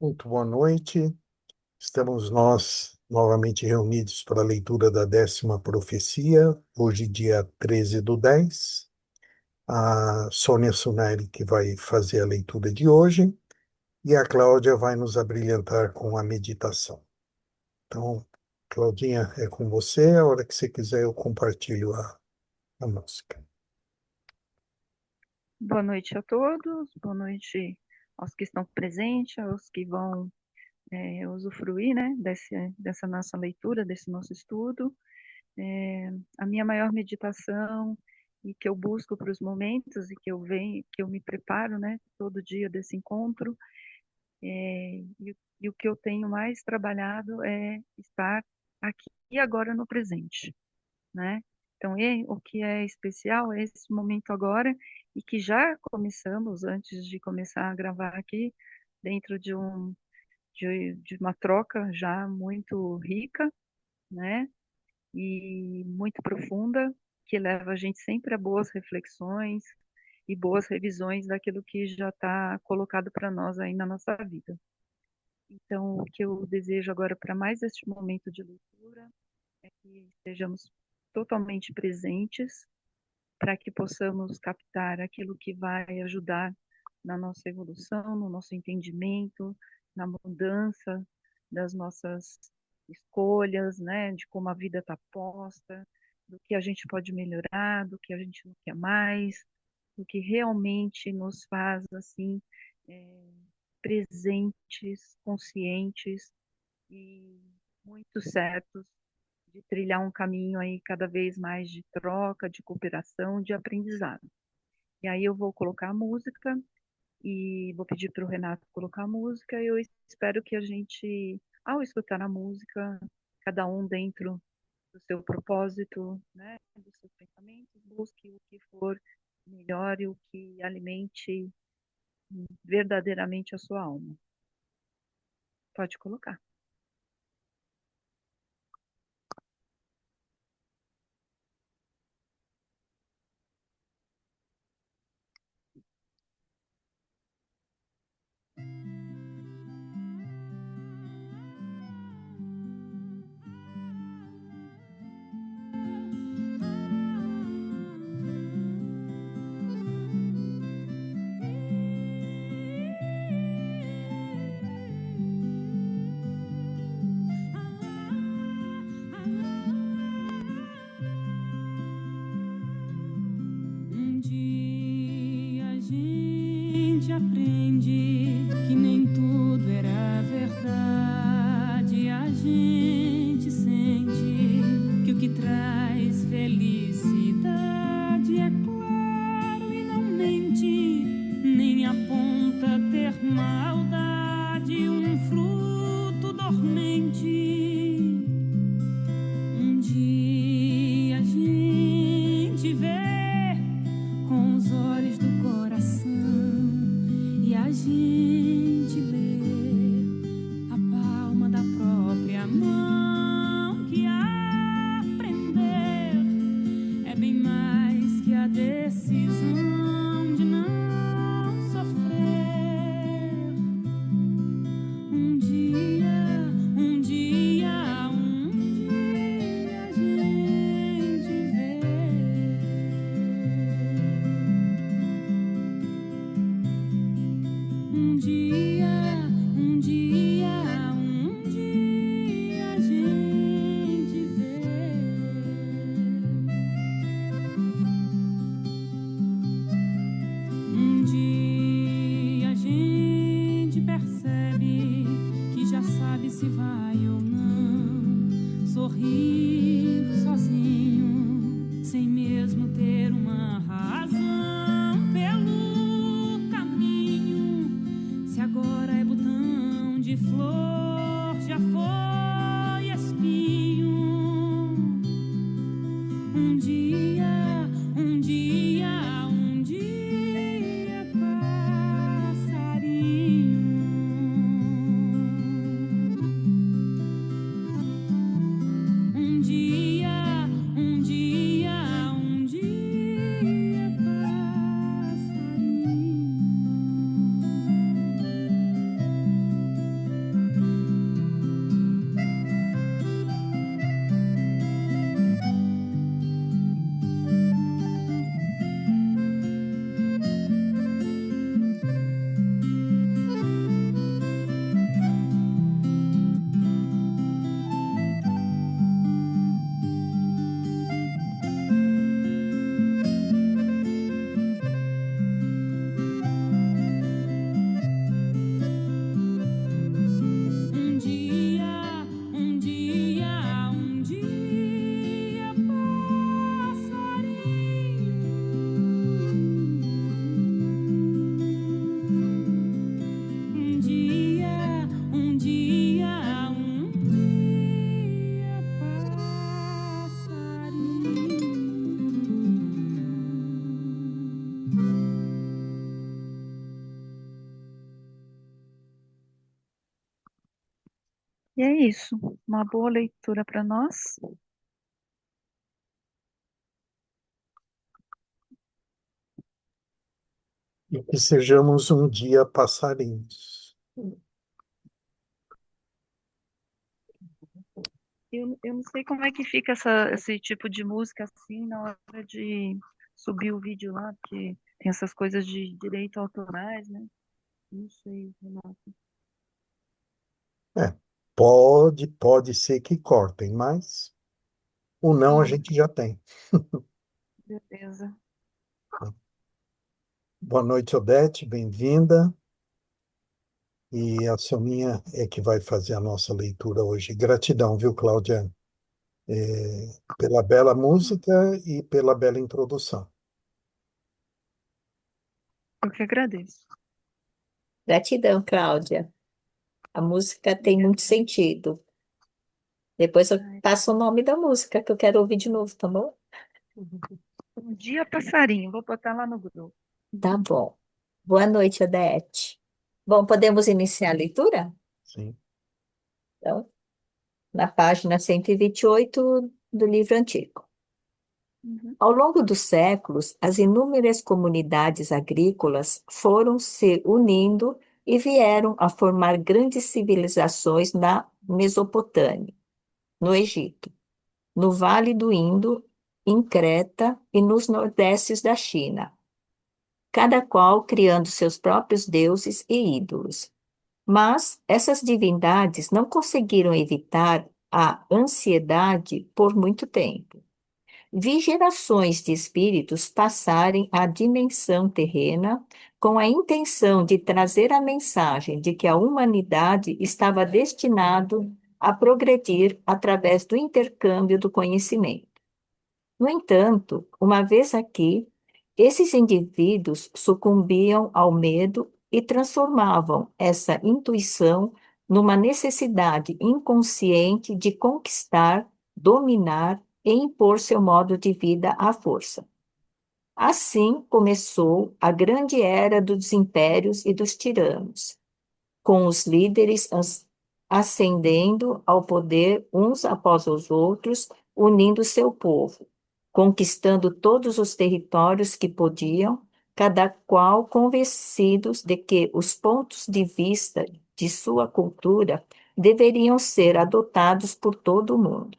Muito boa noite. Estamos nós novamente reunidos para a leitura da 10ª profecia, hoje, dia 13/10. A Sônia Sunari que vai fazer a leitura de hoje e a Cláudia vai nos abrilhantar com a meditação. Então, Claudinha, é com você. A hora que você quiser, eu compartilho a música. Boa noite a todos, boa noite aos que estão presentes, aos que vão usufruir, né, dessa nossa leitura, desse nosso estudo. A minha maior meditação e que eu busco para os momentos e que eu me preparo, né, todo dia desse encontro, e o que eu tenho mais trabalhado é estar aqui e agora no presente, né? Então, o que é especial é esse momento agora e que já começamos antes de começar a gravar aqui, dentro de uma troca já muito rica, né? E muito profunda, que leva a gente sempre a boas reflexões e boas revisões daquilo que já está colocado para nós aí na nossa vida. Então, o que eu desejo agora para mais este momento de leitura é que estejamos totalmente presentes para que possamos captar aquilo que vai ajudar na nossa evolução, no nosso entendimento, na mudança das nossas escolhas, né, de como a vida está posta, do que a gente pode melhorar, do que a gente não quer mais, do que realmente nos faz assim é, presentes, conscientes e muito certos de trilhar um caminho aí cada vez mais de troca, de cooperação, de aprendizado. E aí eu vou colocar a música e vou pedir para o Renato colocar a música e eu espero que a gente, ao escutar a música, cada um dentro do seu propósito, né, dos seus pensamentos, busque o que for melhor e o que alimente verdadeiramente a sua alma. Pode colocar. Um dia a gente aprende que nem tudo era verdade. A gente sente que o que traz felicidade é claro e não mente, nem aponta ter maldade, um fruto dormente. Um dia a gente vê com os olhos do coração e a gente lê a palma da própria mão, que aprender é bem mais que a decisão de não sofrer. Um dia, um dia, um dia a gente vê. Um dia, um dia, um dia a gente vê. Um dia a gente percebe que já sabe se vai ou não sorrir sozinho, sem mesmo ter uma razão pelo caminho. Se agora E é isso. Uma boa leitura para nós. E que sejamos um dia passarinhos. Eu não sei como é que fica esse tipo de música assim na hora de subir o vídeo lá, porque tem essas coisas de direito autorais, né? Não sei, Renato. É, pode ser que cortem, mas o não a gente já tem. Beleza. Boa noite, Odete, bem-vinda. E a Soninha é que vai fazer a nossa leitura hoje. Gratidão, viu, Cláudia, pela bela música e pela bela introdução. Eu que agradeço. Gratidão, Cláudia. A música tem Obrigada. muito sentido. Depois eu Ai, passo o nome da música que eu quero ouvir de novo, tá bom? um dia passarinho, vou botar lá no grupo. Tá bom. Boa noite, Odete. Bom, podemos iniciar a leitura? Sim. Então, na página 128 do livro antigo. Uhum. Ao longo dos séculos, as inúmeras comunidades agrícolas foram se unindo e vieram a formar grandes civilizações na Mesopotâmia, no Egito, no Vale do Indo, em Creta e nos nordestes da China, cada qual criando seus próprios deuses e ídolos. Mas essas divindades não conseguiram evitar a ansiedade por muito tempo. Vi gerações de espíritos passarem à dimensão terrena com a intenção de trazer a mensagem de que a humanidade estava destinado a progredir através do intercâmbio do conhecimento. No entanto, uma vez aqui, esses indivíduos sucumbiam ao medo e transformavam essa intuição numa necessidade inconsciente de conquistar, dominar e impor seu modo de vida à força. Assim começou a grande era dos impérios e dos tiranos, com os líderes ascendendo ao poder uns após os outros, unindo seu povo, conquistando todos os territórios que podiam, cada qual convencidos de que os pontos de vista de sua cultura deveriam ser adotados por todo o mundo.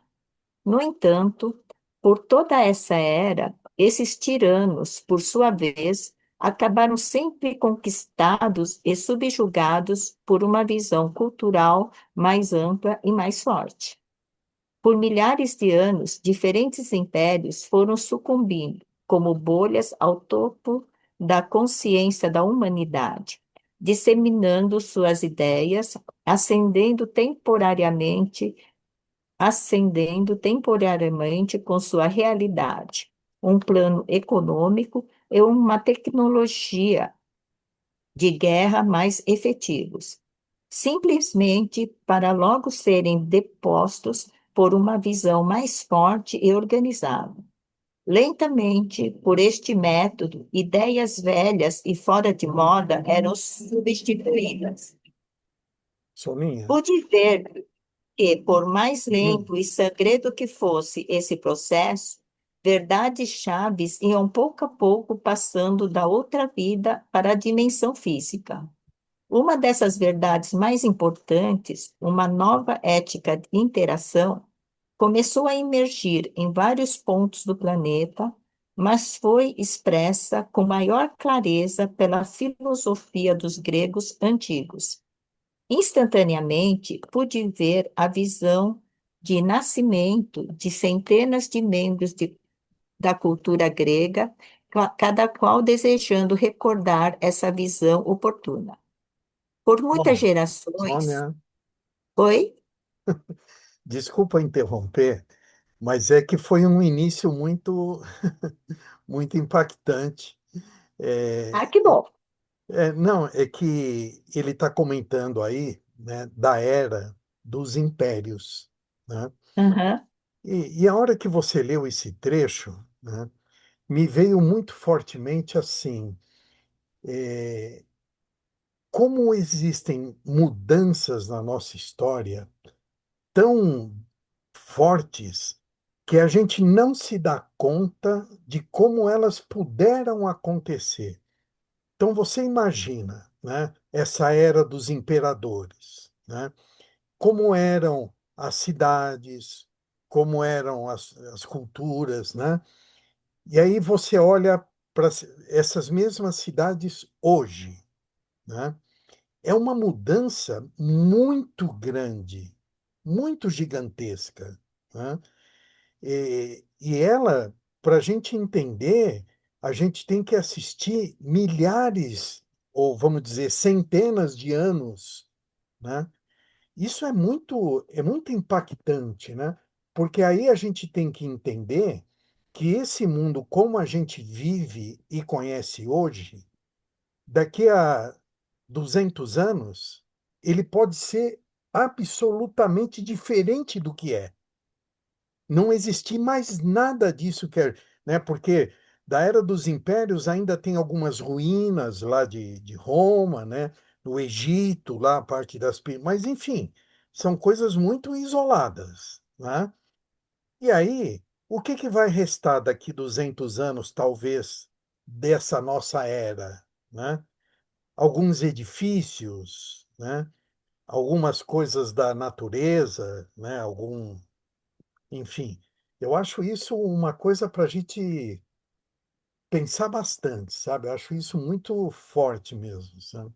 No entanto, por toda essa era, esses tiranos, por sua vez, acabaram sempre conquistados e subjugados por uma visão cultural mais ampla e mais forte. Por milhares de anos, diferentes impérios foram sucumbindo, como bolhas ao topo da consciência da humanidade, disseminando suas ideias, ascendendo temporariamente com sua realidade, um plano econômico e uma tecnologia de guerra mais efetivos, simplesmente para logo serem depostos por uma visão mais forte e organizada. Lentamente, por este método, ideias velhas e fora de moda eram substituídas. Soninha, Pude ver que, por mais lento e sangrento que fosse esse processo, verdades chaves iam pouco a pouco passando da outra vida para a dimensão física. Uma dessas verdades mais importantes, uma nova ética de interação, começou a emergir em vários pontos do planeta, mas foi expressa com maior clareza pela filosofia dos gregos antigos. Instantaneamente, pude ver a visão de nascimento de centenas de membros da cultura grega, cada qual desejando recordar essa visão oportuna. Por muitas Sônia, gerações. Sônia, Oi? desculpa interromper, mas é que foi um início muito, muito impactante. Ah, É, que bom. não, é que ele está comentando aí, né, da era dos impérios, né? Aham. E a hora que você leu esse trecho, né, me veio muito fortemente assim, como existem mudanças na nossa história, tão fortes que a gente não se dá conta de como elas puderam acontecer. Então você imagina, né, essa era dos imperadores, né? Como eram as cidades, como eram as culturas, né? E aí você olha para essas mesmas cidades hoje, né? É uma mudança muito grande, muito gigantesca, né? E ela, para a gente entender, a gente tem que assistir milhares, ou vamos dizer, centenas de anos, né? Isso é muito impactante, né? Porque aí a gente tem que entender que esse mundo, como a gente vive e conhece hoje, daqui a 200 anos, ele pode ser absolutamente diferente do que é. Não existir mais nada disso que é, né? Porque da era dos impérios ainda tem algumas ruínas lá de Roma, né? No Egito, lá a parte mas enfim, são coisas muito isoladas, né? E aí, o que que vai restar daqui 200 anos, talvez, dessa nossa era, né? Alguns edifícios, né? Algumas coisas da natureza, né? Enfim, eu acho isso uma coisa para a gente pensar bastante, sabe? Eu acho isso muito forte mesmo, sabe?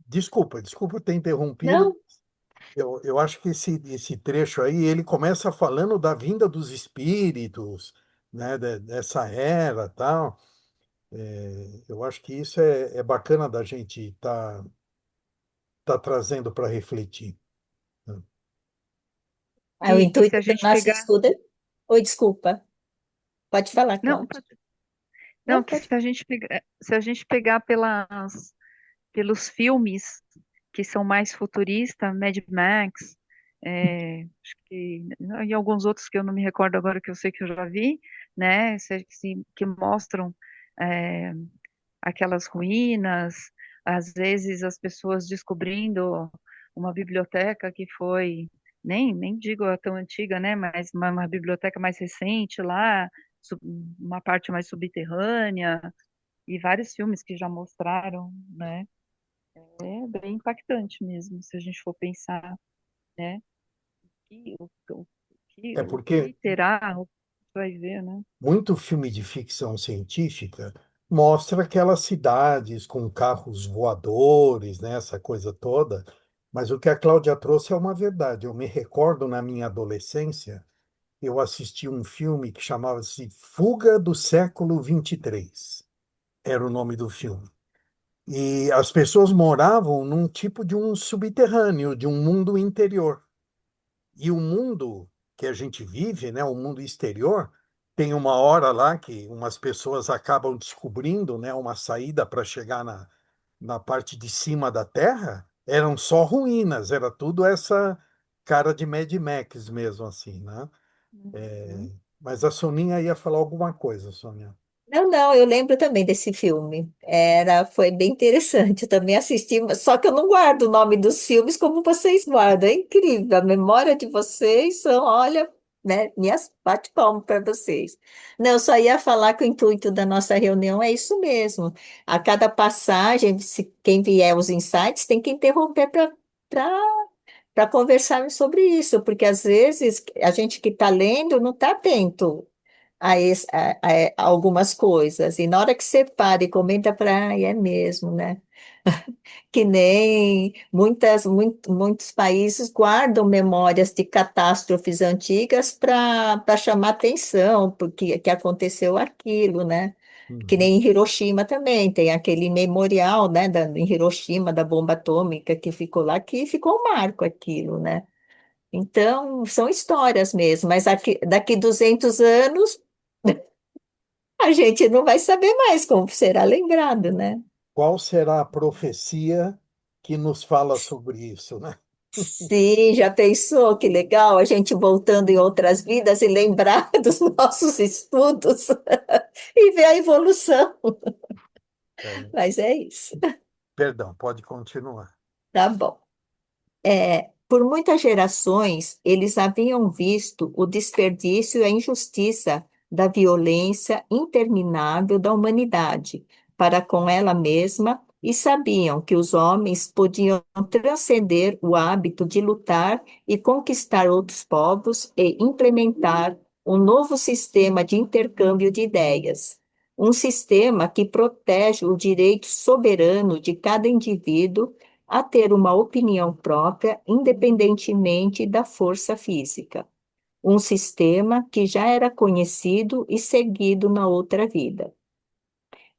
Desculpa ter interrompido. Não, Eu acho que esse trecho aí, ele começa falando da vinda dos espíritos, né? Dessa era, tal. Eu acho que isso é bacana da gente tá trazendo para refletir, né? o E se intuito a do gente nosso pegar. estudo é... Oi, desculpa. Pode falar, Não, Cláudia. não, Não, que pode. se a gente pegar pelos filmes que são mais futuristas, Mad Max, acho que, e alguns outros que eu não me recordo agora, que eu sei que eu já vi, né, que mostram é, aquelas ruínas, às vezes as pessoas descobrindo uma biblioteca que foi, nem digo a tão antiga, né, mas uma biblioteca mais recente lá, uma parte mais subterrânea, e vários filmes que já mostraram, né, é bem impactante mesmo, se a gente for pensar, né, que- o, o, É o porque que terá, o que vai ver, né. muito filme de ficção científica mostra aquelas cidades com carros voadores, né, essa coisa toda. Mas o que a Cláudia trouxe é uma verdade. Eu me recordo na minha adolescência, eu assisti um filme que chamava-se Fuga do Século 23. Era o nome do filme. E as pessoas moravam num tipo de um subterrâneo, de um mundo interior. E o mundo que a gente vive, né, o mundo exterior, tem uma hora lá que umas pessoas acabam descobrindo, né, uma saída para chegar na parte de cima da Terra, eram só ruínas, era tudo essa cara de Mad Max mesmo, assim, né? Uhum. Mas a Soninha ia falar alguma coisa, Sônia. Não, não, eu lembro também desse filme. Foi bem interessante. Eu também assisti, só que eu não guardo o nome dos filmes como vocês guardam. É incrível. A memória de vocês são, olha, né, minhas bate-palmas para vocês. Não, eu só ia falar que o intuito da nossa reunião é isso mesmo. A cada passagem, se quem vier os insights, tem que interromper para conversarmos sobre isso, porque às vezes a gente que está lendo não está atento a algumas coisas. E na hora que você para e comenta para, é mesmo, né? Que nem muitos países guardam memórias de catástrofes antigas para chamar atenção, porque que aconteceu aquilo, né? Que Uhum. nem em Hiroshima também, tem aquele memorial, né, em Hiroshima, da bomba atômica que ficou lá, que ficou um marco aquilo, né? Então, são histórias mesmo, mas daqui 200 anos a gente não vai saber mais como será lembrado, né? Qual será a profecia que nos fala sobre isso, né? Sim, já pensou que legal a gente voltando em outras vidas e lembrar dos nossos estudos e ver a evolução. É, Mas é isso, perdão, pode continuar. tá bom. Por muitas gerações, eles haviam visto o desperdício e a injustiça da violência interminável da humanidade para com ela mesma e sabiam que os homens podiam transcender o hábito de lutar e conquistar outros povos e implementar um novo sistema de intercâmbio de ideias, um sistema que protege o direito soberano de cada indivíduo a ter uma opinião própria, independentemente da força física. Um sistema que já era conhecido e seguido na outra vida.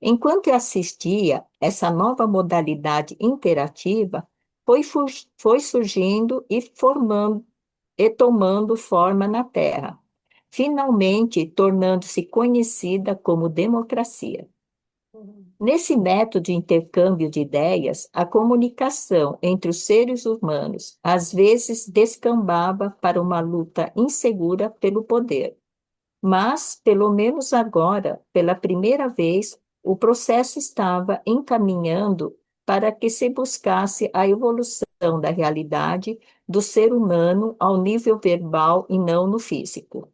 Enquanto eu assistia, essa nova modalidade interativa foi surgindo e formando e tomando forma na Terra, finalmente tornando-se conhecida como democracia. Nesse método de intercâmbio de ideias, a comunicação entre os seres humanos às vezes descambava para uma luta insegura pelo poder. Mas, pelo menos agora, pela primeira vez, o processo estava encaminhando para que se buscasse a evolução da realidade do ser humano ao nível verbal e não no físico.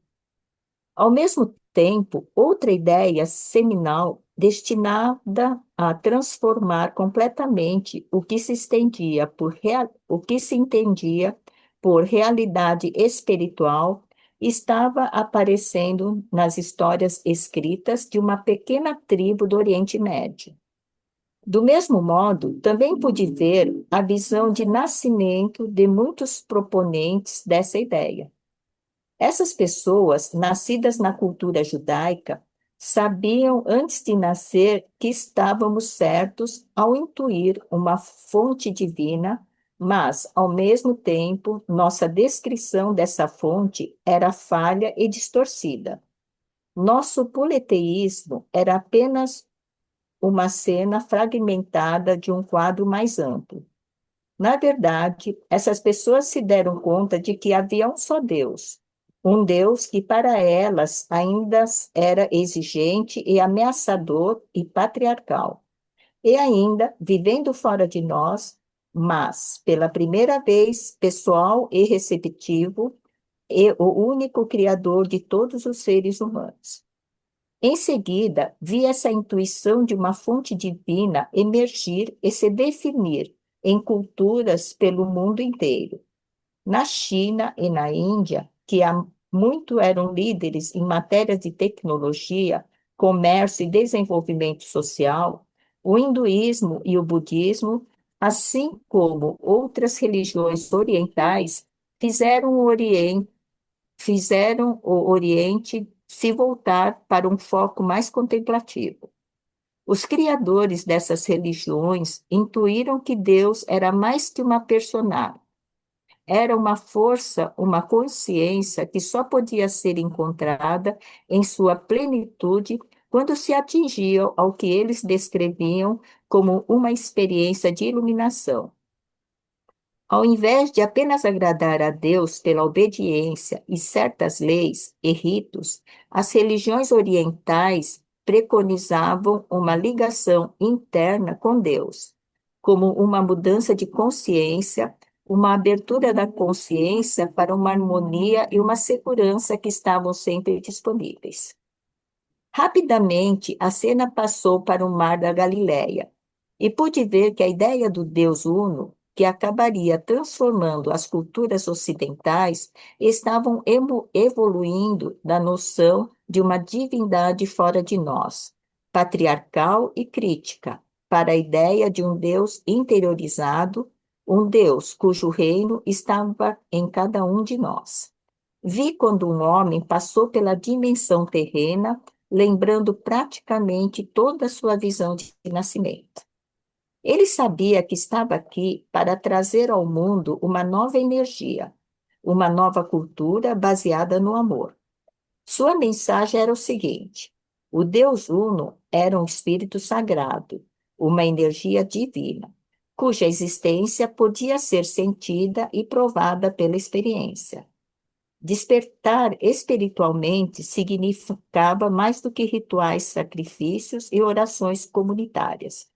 Ao mesmo tempo, outra ideia seminal destinada a transformar completamente o que se entendia por realidade espiritual estava aparecendo nas histórias escritas de uma pequena tribo do Oriente Médio. Do mesmo modo, também pude ver a visão de nascimento de muitos proponentes dessa ideia. Essas pessoas, nascidas na cultura judaica, sabiam antes de nascer que estávamos certos ao intuir uma fonte divina, mas, ao mesmo tempo, nossa descrição dessa fonte era falha e distorcida. Nosso politeísmo era apenas uma cena fragmentada de um quadro mais amplo. Na verdade, essas pessoas se deram conta de que havia um só Deus, um Deus que para elas ainda era exigente e ameaçador e patriarcal, e ainda vivendo fora de nós, mas pela primeira vez pessoal e receptivo, e o único criador de todos os seres humanos. Em seguida, vi essa intuição de uma fonte divina emergir e se definir em culturas pelo mundo inteiro. Na China e na Índia, que há muito eram líderes em matérias de tecnologia, comércio e desenvolvimento social, o hinduísmo e o budismo, assim como outras religiões orientais, fizeram o Oriente se voltar para um foco mais contemplativo. Os criadores dessas religiões intuíram que Deus era mais que uma personagem. Era uma força, uma consciência que só podia ser encontrada em sua plenitude quando se atingia ao que eles descreviam como uma experiência de iluminação. Ao invés de apenas agradar a Deus pela obediência e certas leis e ritos, as religiões orientais preconizavam uma ligação interna com Deus, como uma mudança de consciência, uma abertura da consciência para uma harmonia e uma segurança que estavam sempre disponíveis. Rapidamente, a cena passou para o mar da Galileia, e pude ver que a ideia do Deus Uno, que acabaria transformando as culturas ocidentais, estavam evoluindo da noção de uma divindade fora de nós, patriarcal e crítica, para a ideia de um Deus interiorizado, um Deus cujo reino estava em cada um de nós. Vi quando um homem passou pela dimensão terrena, lembrando praticamente toda a sua visão de nascimento. Ele sabia que estava aqui para trazer ao mundo uma nova energia, uma nova cultura baseada no amor. Sua mensagem era o seguinte: o Deus Uno era um espírito sagrado, uma energia divina, cuja existência podia ser sentida e provada pela experiência. Despertar espiritualmente significava mais do que rituais, sacrifícios e orações comunitárias.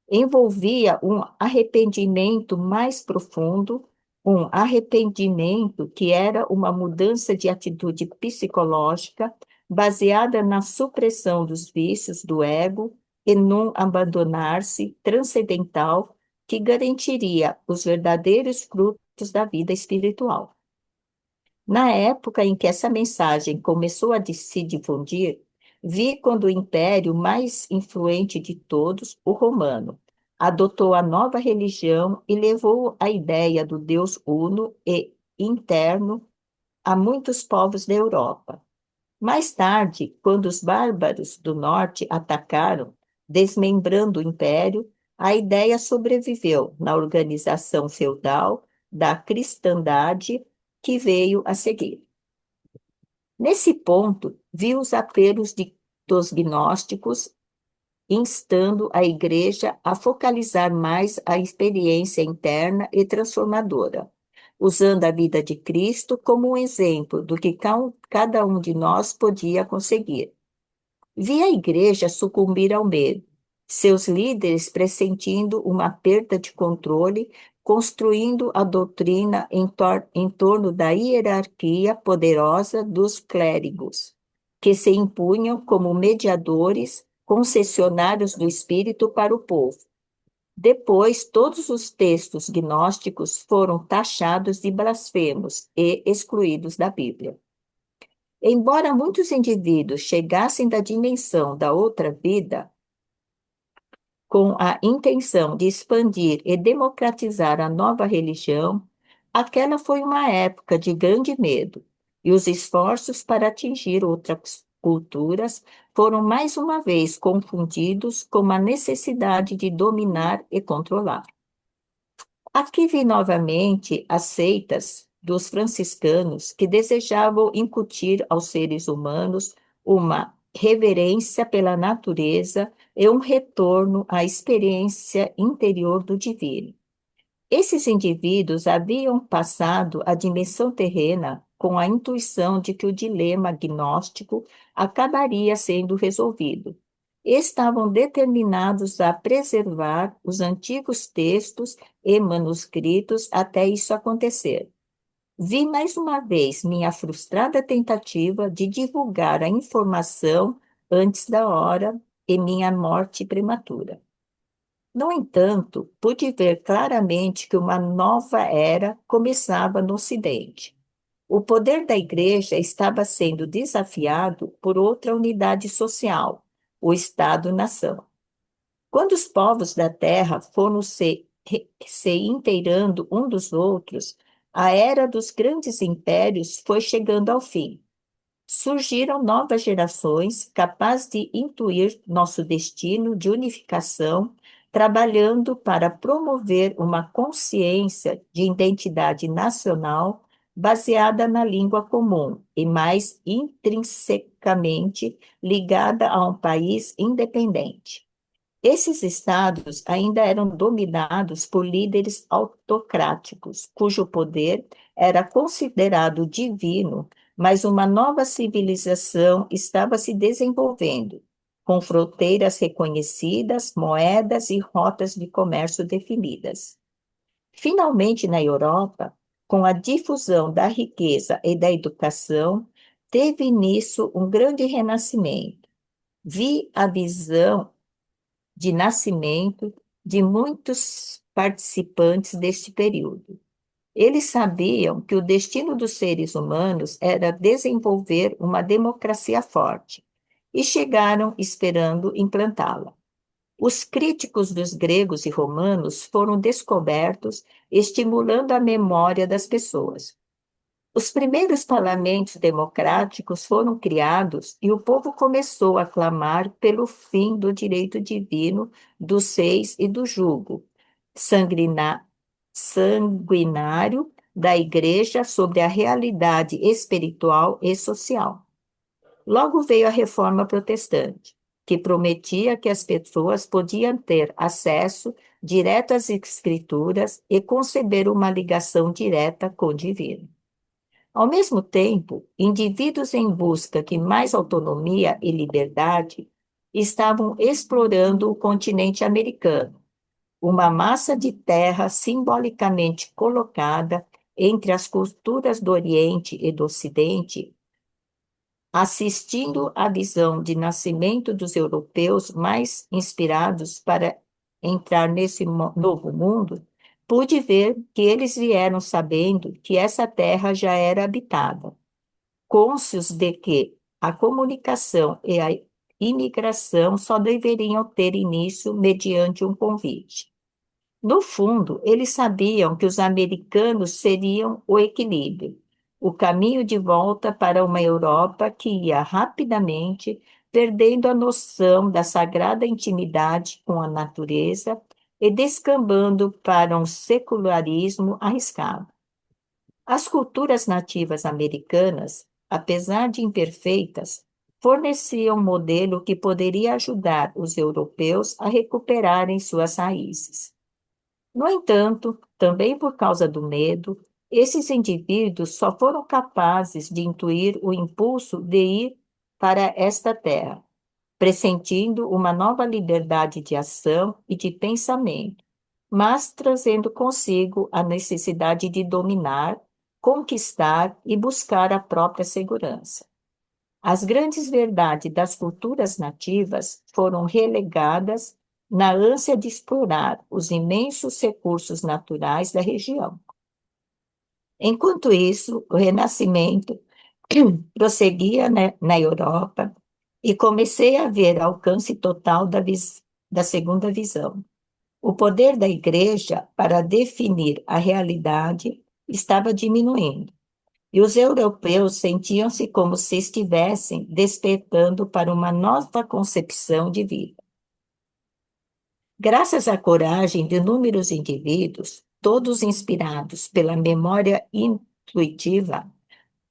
Envolvia um arrependimento mais profundo, um arrependimento que era uma mudança de atitude psicológica baseada na supressão dos vícios do ego e num abandonar-se transcendental que garantiria os verdadeiros frutos da vida espiritual. Na época em que essa mensagem começou a se difundir, vi quando o império mais influente de todos, o romano, adotou a nova religião e levou a ideia do Deus uno e interno a muitos povos da Europa. Mais tarde, quando os bárbaros do norte atacaram, desmembrando o império, a ideia sobreviveu na organização feudal da cristandade que veio a seguir. Nesse ponto, vi os apelos dos gnósticos instando a Igreja a focalizar mais a experiência interna e transformadora, usando a vida de Cristo como um exemplo do que cada um de nós podia conseguir. Vi a Igreja sucumbir ao medo, seus líderes pressentindo uma perda de controle, construindo a doutrina em torno da hierarquia poderosa dos clérigos, que se impunham como mediadores, concessionários do Espírito para o povo. Depois, todos os textos gnósticos foram taxados de blasfemos e excluídos da Bíblia. Embora muitos indivíduos chegassem da dimensão da outra vida com a intenção de expandir e democratizar a nova religião, aquela foi uma época de grande medo, e os esforços para atingir outras culturas foram mais uma vez confundidos com a necessidade de dominar e controlar. Aqui vi novamente as seitas dos franciscanos que desejavam incutir aos seres humanos uma reverência pela natureza e um retorno à experiência interior do divino. Esses indivíduos haviam passado a dimensão terrena com a intuição de que o dilema gnóstico acabaria sendo resolvido. Estavam determinados a preservar os antigos textos e manuscritos até isso acontecer. Vi mais uma vez minha frustrada tentativa de divulgar a informação antes da hora e minha morte prematura. No entanto, pude ver claramente que uma nova era começava no Ocidente. O poder da Igreja estava sendo desafiado por outra unidade social, o Estado-nação. Quando os povos da terra foram se inteirando um dos outros, a era dos grandes impérios foi chegando ao fim. Surgiram novas gerações capazes de intuir nosso destino de unificação, trabalhando para promover uma consciência de identidade nacional baseada na língua comum e mais intrinsecamente ligada a um país independente. Esses estados ainda eram dominados por líderes autocráticos, cujo poder era considerado divino, mas uma nova civilização estava se desenvolvendo, com fronteiras reconhecidas, moedas e rotas de comércio definidas. Finalmente, na Europa, com a difusão da riqueza e da educação, teve início um grande renascimento. Vi a visão de nascimento de muitos participantes deste período. Eles sabiam que o destino dos seres humanos era desenvolver uma democracia forte e chegaram esperando implantá-la. Os críticos dos gregos e romanos foram descobertos, estimulando a memória das pessoas. Os primeiros parlamentos democráticos foram criados e o povo começou a clamar pelo fim do direito divino dos seis e do jugo sanguinário da Igreja sobre a realidade espiritual e social. Logo veio a Reforma Protestante, que prometia que as pessoas podiam ter acesso direto às Escrituras e conceber uma ligação direta com o divino. Ao mesmo tempo, indivíduos em busca de mais autonomia e liberdade estavam explorando o continente americano, uma massa de terra simbolicamente colocada entre as culturas do Oriente e do Ocidente, assistindo à visão de nascimento dos europeus mais inspirados para entrar nesse novo mundo, pude ver que eles vieram sabendo que essa terra já era habitada, cônscios de que a comunicação e a imigração só deveriam ter início mediante um convite. No fundo, eles sabiam que os americanos seriam o equilíbrio, o caminho de volta para uma Europa que ia rapidamente perdendo a noção da sagrada intimidade com a natureza e descambando para um secularismo arriscado. As culturas nativas americanas, apesar de imperfeitas, forneciam um modelo que poderia ajudar os europeus a recuperarem suas raízes. No entanto, também por causa do medo, esses indivíduos só foram capazes de intuir o impulso de ir para esta terra, pressentindo uma nova liberdade de ação e de pensamento, mas trazendo consigo a necessidade de dominar, conquistar e buscar a própria segurança. As grandes verdades das culturas nativas foram relegadas na ânsia de explorar os imensos recursos naturais da região. Enquanto isso, o Renascimento prosseguia na Europa e comecei a ver alcance total da segunda visão. O poder da Igreja para definir a realidade estava diminuindo, e os europeus sentiam-se como se estivessem despertando para uma nova concepção de vida. Graças à coragem de inúmeros indivíduos, todos inspirados pela memória intuitiva,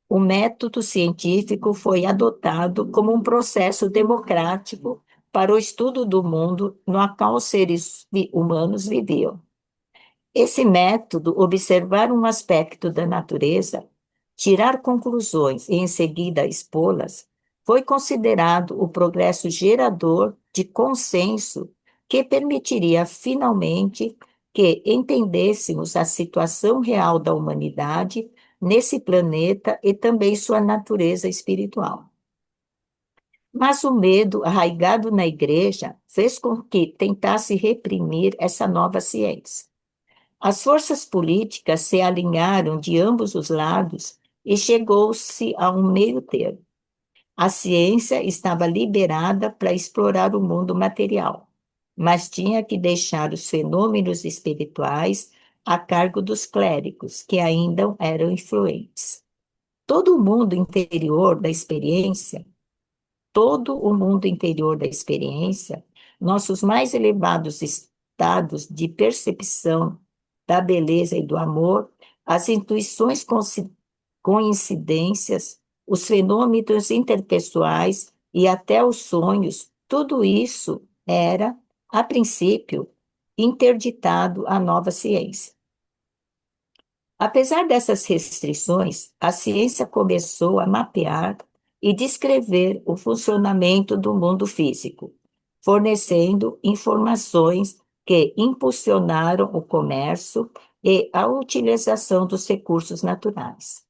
o método científico foi adotado como um processo democrático para o estudo do mundo no qual os seres humanos viviam. Esse método, observar um aspecto da natureza, tirar conclusões e em seguida expô-las, foi considerado o progresso gerador de consenso que permitiria finalmente que entendêssemos a situação real da humanidade nesse planeta e também sua natureza espiritual. Mas o medo arraigado na igreja fez com que tentasse reprimir essa nova ciência. As forças políticas se alinharam de ambos os lados e chegou-se a um meio termo. A ciência estava liberada para explorar o mundo material, mas tinha que deixar os fenômenos espirituais a cargo dos clérigos, que ainda eram influentes. Todo o mundo interior da experiência todo o mundo interior da experiência, nossos mais elevados estados de percepção da beleza e do amor, as intuições coincidências, os fenômenos interpessoais e até os sonhos, tudo isso era, a princípio, interditado à nova ciência. Apesar dessas restrições, a ciência começou a mapear e descrever o funcionamento do mundo físico, fornecendo informações que impulsionaram o comércio e a utilização dos recursos naturais.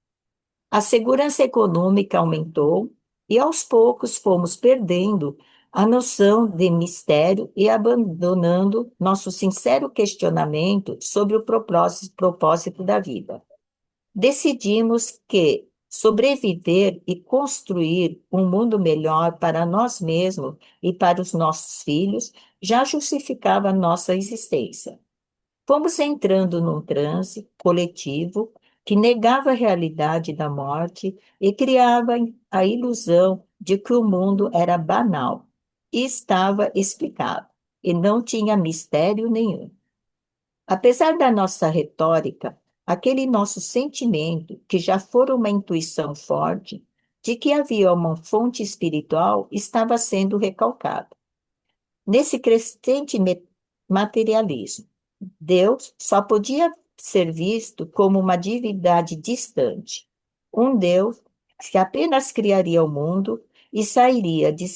A segurança econômica aumentou e, aos poucos, fomos perdendo a noção de mistério e abandonando nosso sincero questionamento sobre o propósito da vida. Decidimos que sobreviver e construir um mundo melhor para nós mesmos e para os nossos filhos já justificava nossa existência. Fomos entrando num transe coletivo que negava a realidade da morte e criava a ilusão de que o mundo era banal e estava explicado, e não tinha mistério nenhum. Apesar da nossa retórica, aquele nosso sentimento, que já fora uma intuição forte, de que havia uma fonte espiritual, estava sendo recalcado. Nesse crescente materialismo, Deus só podia ser visto como uma divindade distante, um Deus que apenas criaria o mundo e sairia de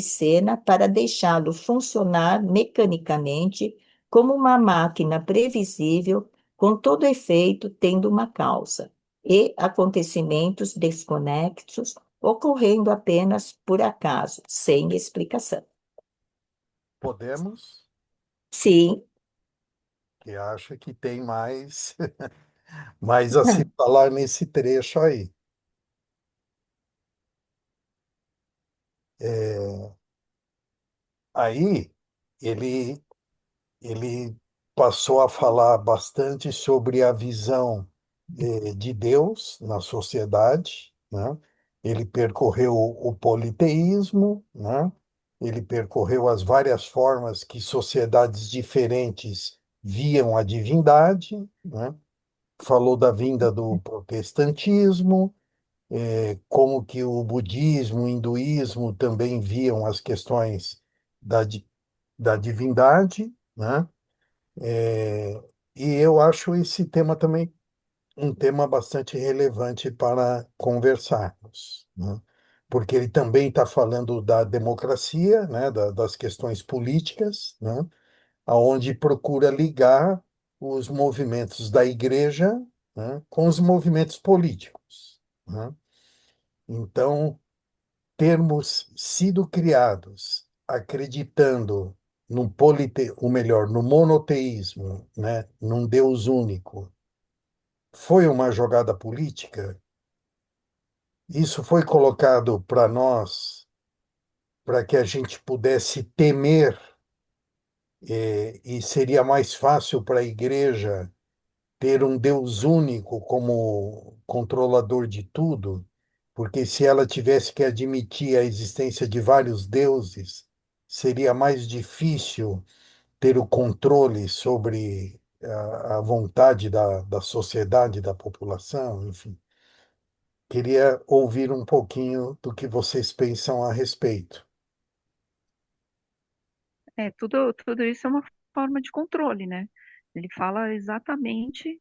cena para deixá-lo funcionar mecanicamente como uma máquina previsível com todo efeito tendo uma causa, e acontecimentos desconexos ocorrendo apenas por acaso, sem explicação. Podemos, Sim. que acha que tem mais, mais a se falar nesse trecho aí. Aí ele, ele passou a falar bastante sobre a visão de Deus na sociedade, né? Ele percorreu o politeísmo, né? Ele percorreu as várias formas que sociedades diferentes viam a divindade, né? Falou da vinda do protestantismo, como que o budismo, o hinduísmo também viam as questões da divindade, né? É, e eu acho esse tema também um tema bastante relevante para conversarmos, né? Porque ele também está falando da democracia, né? Das questões políticas, né? Aonde procura ligar os movimentos da igreja, né? Com os movimentos políticos, né? Então, termos sido criados acreditando ou melhor, no monoteísmo, né, num Deus único, foi uma jogada política? Isso foi colocado para nós para que a gente pudesse temer, e seria mais fácil para a igreja ter um Deus único como controlador de tudo, porque se ela tivesse que admitir a existência de vários deuses, seria mais difícil ter o controle sobre a vontade da sociedade, da população, enfim. Queria ouvir um pouquinho do que vocês pensam a respeito. Tudo isso é uma forma de controle, né? Ele fala exatamente,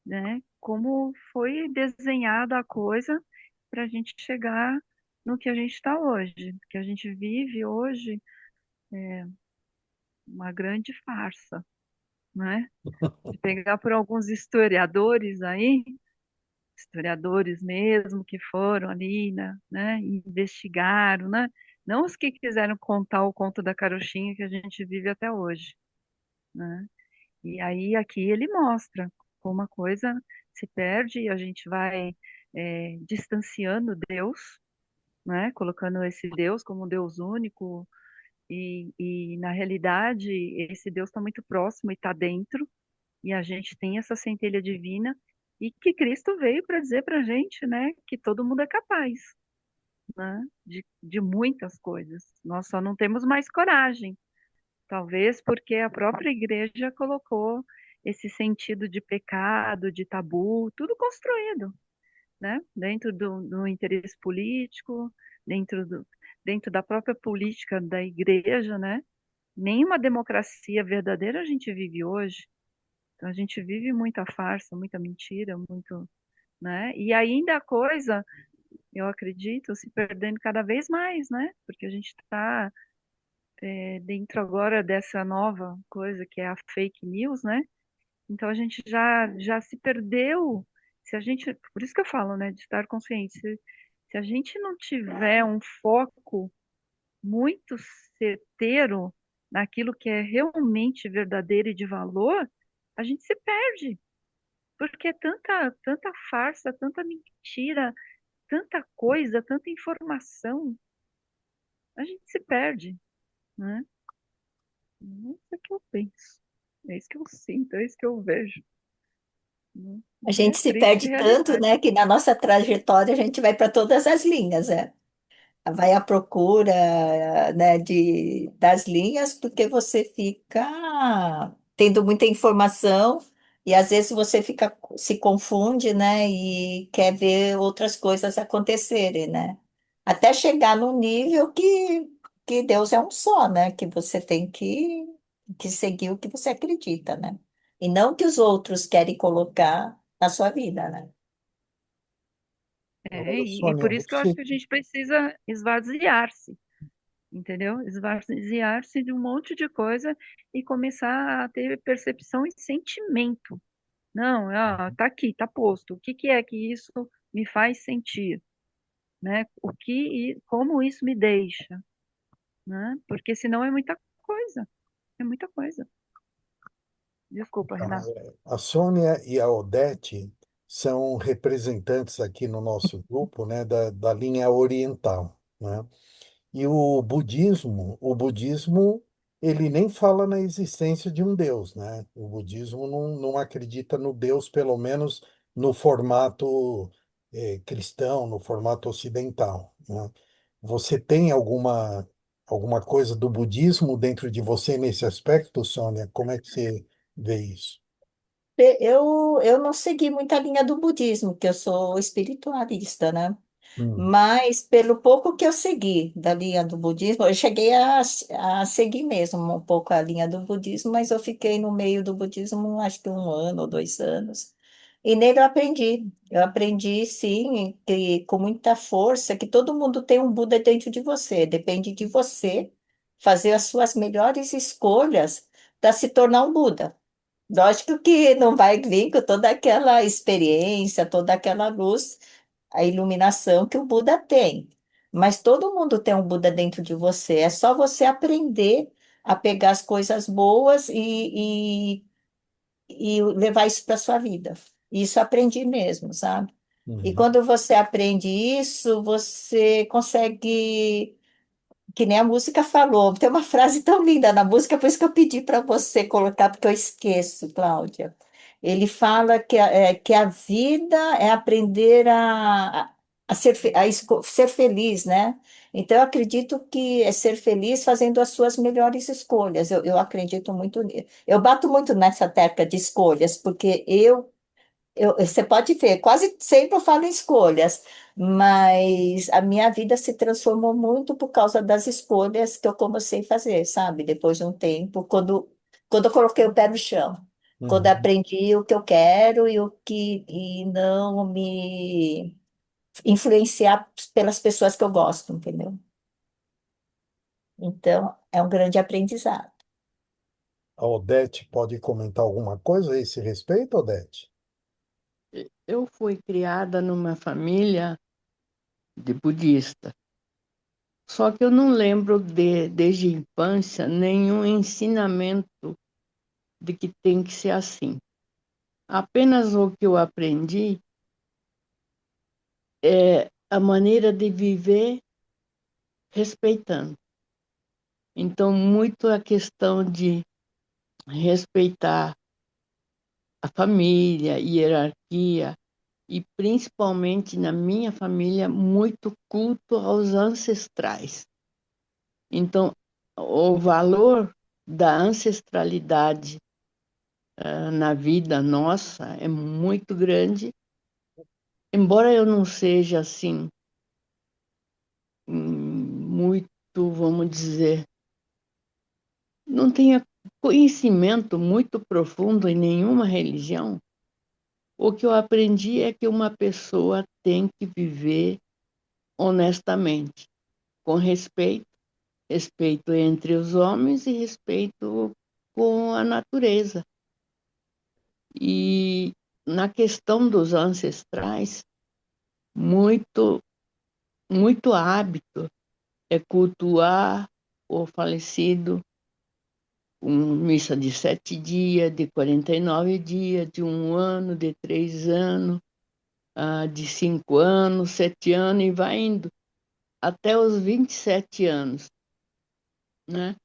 né, como foi desenhada a coisa para a gente chegar no que a gente está hoje. O que a gente vive hoje é uma grande farsa, né? Se pegar por alguns historiadores aí, historiadores mesmo que foram ali, né, investigaram, né? Não os que quiseram contar o conto da carochinha que a gente vive até hoje, né? E aí aqui ele mostra como a coisa se perde e a gente vai distanciando Deus, né? Colocando esse Deus como um Deus único e na realidade esse Deus está muito próximo e está dentro e a gente tem essa centelha divina e que Cristo veio para dizer para a gente, né, que todo mundo é capaz, né, de muitas coisas. Nós só não temos mais coragem, talvez porque a própria igreja colocou esse sentido de pecado, de tabu, tudo construído, né, dentro do interesse político, dentro dentro da própria política da igreja, né? Nenhuma democracia verdadeira a gente vive hoje. Então a gente vive muita farsa, muita mentira, muito, né? E ainda a coisa, eu acredito, se perdendo cada vez mais, né? Porque a gente está dentro agora dessa nova coisa que é a fake news, né? Então a gente já se perdeu. Se a gente, por isso que eu falo, né, de estar consciente. Se a gente não tiver um foco muito certeiro naquilo que é realmente verdadeiro e de valor, a gente se perde. Porque é tanta farsa, tanta mentira, tanta coisa, tanta informação, a gente se perde, né? É isso que eu penso, é isso que eu sinto, é isso que eu vejo, né? A E é gente se triste perde tanto, realidade. né, que na nossa trajetória a gente vai para todas as linhas, é. Vai à procura, né, das linhas, porque você fica tendo muita informação e às vezes você fica, se confunde, né, e quer ver outras coisas acontecerem, né? Até chegar no nível que Deus é um só, né? Que você tem que seguir o que você acredita, né? E não o que os outros querem colocar na sua vida, né? É, Agora, e Sônia, por isso que eu acho você que a gente precisa esvaziar-se, entendeu? Esvaziar-se de um monte de coisa e começar a ter percepção e sentimento, Não, tá aqui, tá posto. O que que é que isso me faz sentir, né? Como isso me deixa, né? Porque senão é muita coisa, é muita coisa. Desculpa, Então, Renato. a Sônia e a Odete são representantes aqui no nosso grupo, né, da linha oriental, né? E o budismo, ele nem fala na existência de um Deus, né? O budismo não acredita no Deus, pelo menos no formato cristão, no formato ocidental, né? Você tem alguma coisa do budismo dentro de você nesse aspecto, Sônia? Como é que você vê isso? Eu não segui muita linha do budismo, porque eu sou espiritualista, né? Hum, Mas pelo pouco que eu segui da linha do budismo, eu cheguei a seguir mesmo um pouco a linha do budismo, mas eu fiquei no meio do budismo acho que 1 ano ou 2 anos. E nele eu aprendi. Eu aprendi, sim, que, com muita força, que todo mundo tem um Buda dentro de você. Depende de você fazer as suas melhores escolhas para se tornar um Buda. Lógico que não vai vir com toda aquela experiência, toda aquela luz, a iluminação que o Buda tem. Mas todo mundo tem um Buda dentro de você. É só você aprender a pegar as coisas boas e levar isso para sua vida. Isso eu aprendi mesmo, sabe? E uhum, quando você aprende isso, você consegue que nem a música falou. Tem uma frase tão linda na música, por isso que eu pedi para você colocar, porque eu esqueço, Cláudia. Ele fala que a vida é aprender a ser, ser feliz, né? Então, eu acredito que é ser feliz fazendo as suas melhores escolhas. Eu acredito muito nisso. Eu bato muito nessa tecla de escolhas, porque você pode ver, quase sempre eu falo em escolhas, mas a minha vida se transformou muito por causa das escolhas que eu comecei a fazer, sabe? Depois de um tempo, quando eu coloquei o pé no chão, quando eu uhum. aprendi o que eu quero e não me influenciar pelas pessoas que eu gosto, entendeu? Então, é um grande aprendizado. A Odete pode comentar alguma coisa a esse respeito, Odete? Eu fui criada numa família de budista, só que eu não lembro desde a infância nenhum ensinamento de que tem que ser assim. Apenas o que eu aprendi é a maneira de viver respeitando. Então, muito a questão de respeitar a família, hierarquia, e principalmente na minha família, muito culto aos ancestrais. Então, o valor da ancestralidade na vida nossa é muito grande, embora eu não seja assim, muito, vamos dizer, não tenha conhecimento muito profundo em nenhuma religião. O que eu aprendi é que uma pessoa tem que viver honestamente, com respeito, respeito entre os homens e respeito com a natureza. E na questão dos ancestrais, muito, muito hábito é cultuar o falecido com missa de 7 dias, de 49 dias, de 1 ano, de 3 anos, de 5 anos, 7 anos, e vai indo até os 27 anos, né?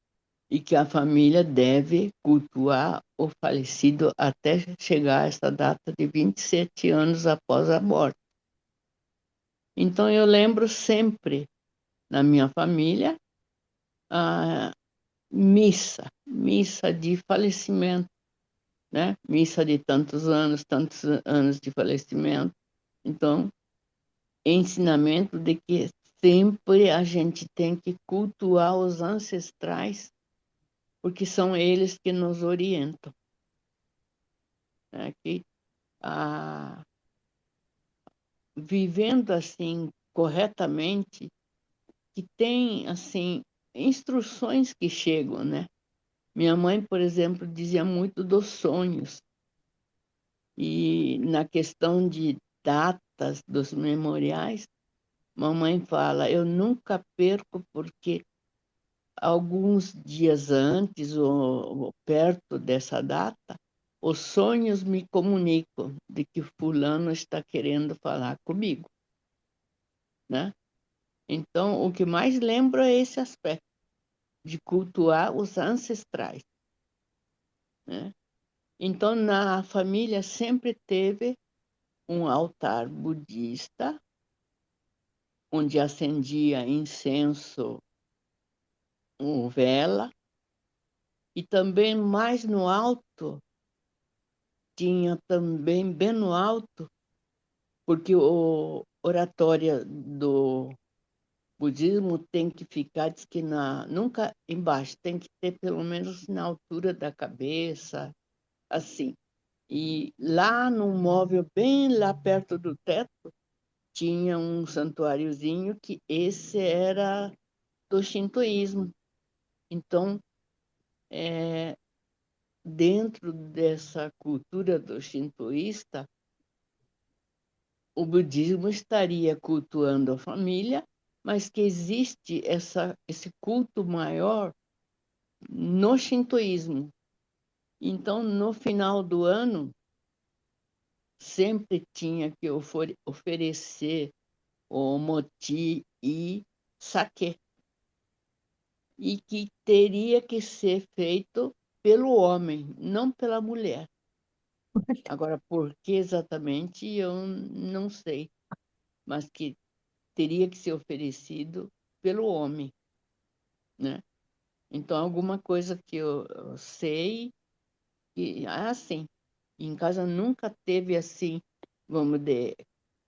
E que a família deve cultuar o falecido até chegar a essa data de 27 anos após a morte. Então, eu lembro sempre, na minha família, a missa de falecimento, né? Missa de tantos anos de falecimento. Então, ensinamento de que sempre a gente tem que cultuar os ancestrais, porque são eles que nos orientam, né? Que, ah, vivendo assim corretamente, que tem assim instruções que chegam, né? Minha mãe, por exemplo, dizia muito dos sonhos. E na questão de datas dos memoriais, mamãe fala, eu nunca perco porque alguns dias antes ou perto dessa data, os sonhos me comunicam de que fulano está querendo falar comigo, né? Então, o que mais lembro é esse aspecto de cultuar os ancestrais, né? Então, na família sempre teve um altar budista, onde acendia incenso ou vela, e também mais no alto, tinha também bem no alto, porque o oratória do budismo tem que ficar, diz que nunca embaixo, tem que ter pelo menos na altura da cabeça, assim. E lá no móvel, bem lá perto do teto, tinha um santuáriozinho que esse era do shintoísmo. Então, dentro dessa cultura do shintoísta, o budismo estaria cultuando a família, mas que existe esse culto maior no shintoísmo. Então, no final do ano, sempre tinha que oferecer o moti e saquê, e que teria que ser feito pelo homem, não pela mulher. Agora, por que exatamente, eu não sei, mas que teria que ser oferecido pelo homem, né? Então, alguma coisa que eu sei, que, assim, em casa nunca teve assim, vamos dizer,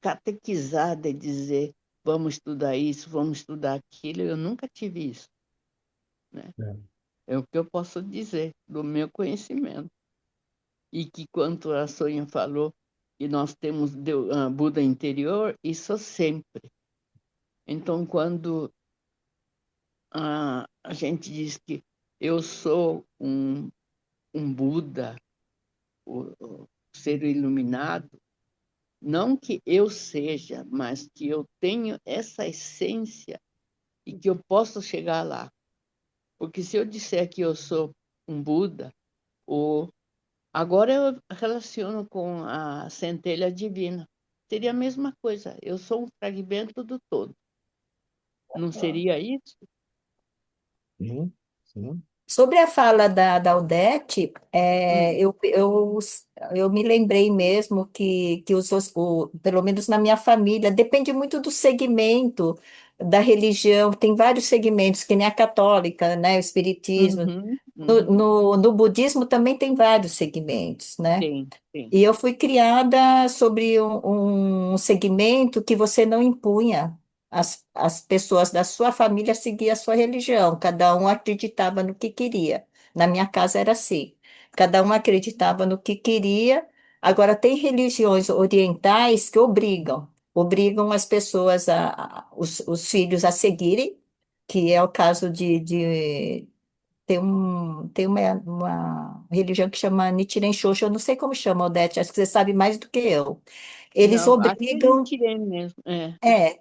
catequizada e dizer, vamos estudar isso, vamos estudar aquilo, eu nunca tive isso, né? É. É o que eu posso dizer do meu conhecimento. E que, quanto a Sônia falou, que nós temos Buda interior, isso sempre. Então, quando a gente diz que eu sou um Buda, o ser iluminado, não que eu seja, mas que eu tenho essa essência e que eu posso chegar lá. Porque se eu disser que eu sou um Buda, ou agora eu relaciono com a centelha divina, seria a mesma coisa. Eu sou um fragmento do todo. Não seria isso? Sim, sim. Sobre a fala da Odete, Hum. eu me lembrei mesmo que pelo menos na minha família, depende muito do segmento da religião, tem vários segmentos, que nem a católica, né, o espiritismo. Uhum, No, uhum. no, no budismo também tem vários segmentos, né? Tem, tem. E eu fui criada sobre um segmento que você não impunha as pessoas da sua família a seguir a sua religião. Cada um acreditava no que queria. Na minha casa era assim. Cada um acreditava no que queria. Agora, tem religiões orientais que obrigam as pessoas, os filhos a seguirem, que é o caso tem uma religião que chama Nichiren Shoshu, eu não sei como chama, Odete, acho que você sabe mais do que eu. Eles Não, acho que é obrigam, mentirei mesmo. É.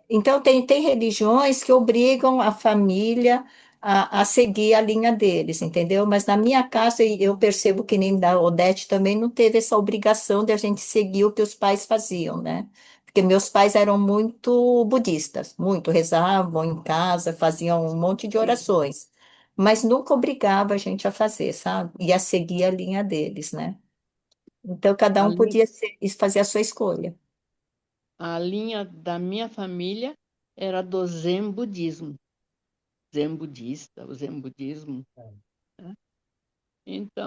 então tem religiões que obrigam a família a seguir a linha deles, entendeu? Mas na minha casa, e eu percebo que nem da Odete também não teve essa obrigação de a gente seguir o que os pais faziam, né? Porque meus pais eram muito budistas, muito, rezavam em casa, faziam um monte de Sim. orações, mas nunca obrigava a gente a fazer, sabe? E a seguir a linha deles, né? Então cada A, um li- podia fazer a sua escolha. a linha da minha família era do Zen budismo. Zen budista, o Zen budismo, né?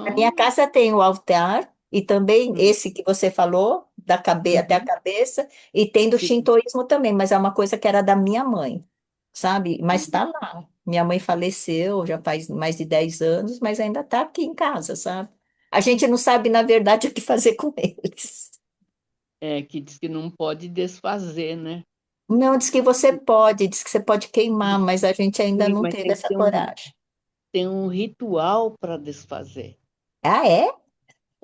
Na minha Então, casa tem o altar, e também hum, esse que você falou, até a uhum, cabeça, e tem do sim. shintoísmo também, mas é uma coisa que era da minha mãe, sabe? Mas Uhum. está lá. Minha mãe faleceu já faz mais de 10 anos, mas ainda está aqui em casa, sabe? A gente não sabe, na verdade, o que fazer com eles. É, que diz que não pode desfazer, né? Não, diz que você pode queimar, mas a gente ainda Sim, não mas teve tem que essa ter coragem. tem um ritual para desfazer. Ah, é?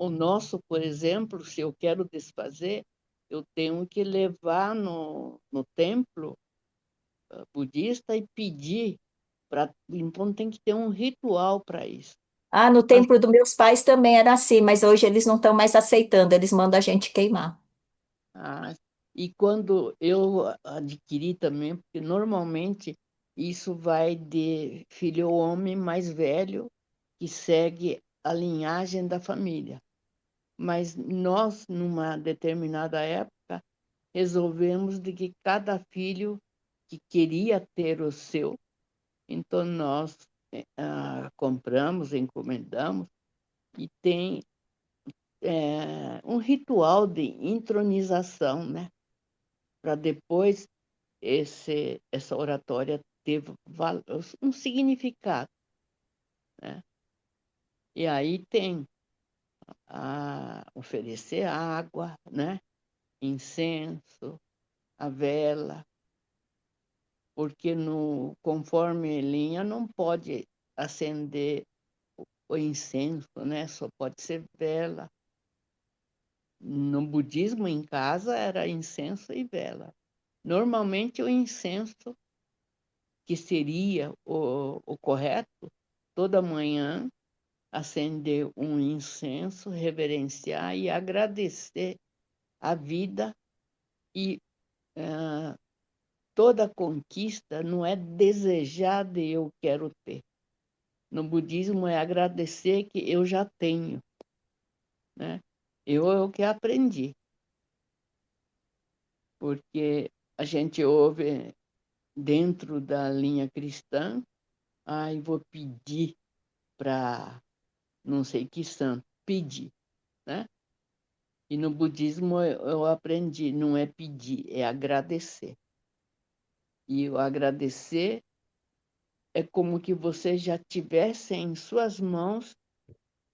o nosso, por exemplo, se eu quero desfazer, eu tenho que levar no templo budista e pedir. Então, tem que ter um ritual para isso. Ah, no Mas, tempo dos meus pais também era assim, mas hoje eles não estão mais aceitando, eles mandam a gente queimar. ah, e quando eu adquiri também, porque normalmente isso vai de filho ou homem mais velho que segue a linhagem da família. Mas nós, numa determinada época, resolvemos de que cada filho que queria ter o seu, então nós compramos, encomendamos, e tem um ritual de intronização, né? Para depois essa oratória ter um significado, né? E aí tem oferecer água, né? Incenso, a vela, porque conforme linha não pode acender o incenso, né? Só pode ser vela. No budismo, em casa, era incenso e vela. Normalmente, o incenso, que seria o correto, toda manhã, acender um incenso, reverenciar e agradecer a vida e toda conquista não é desejar de eu quero ter. No budismo é agradecer que eu já tenho, né? Eu é o que aprendi, porque a gente ouve dentro da linha cristã, vou pedir para não sei que santo, pedir, né? E no budismo eu aprendi, não é pedir, é agradecer. E o agradecer é como que você já tivesse em suas mãos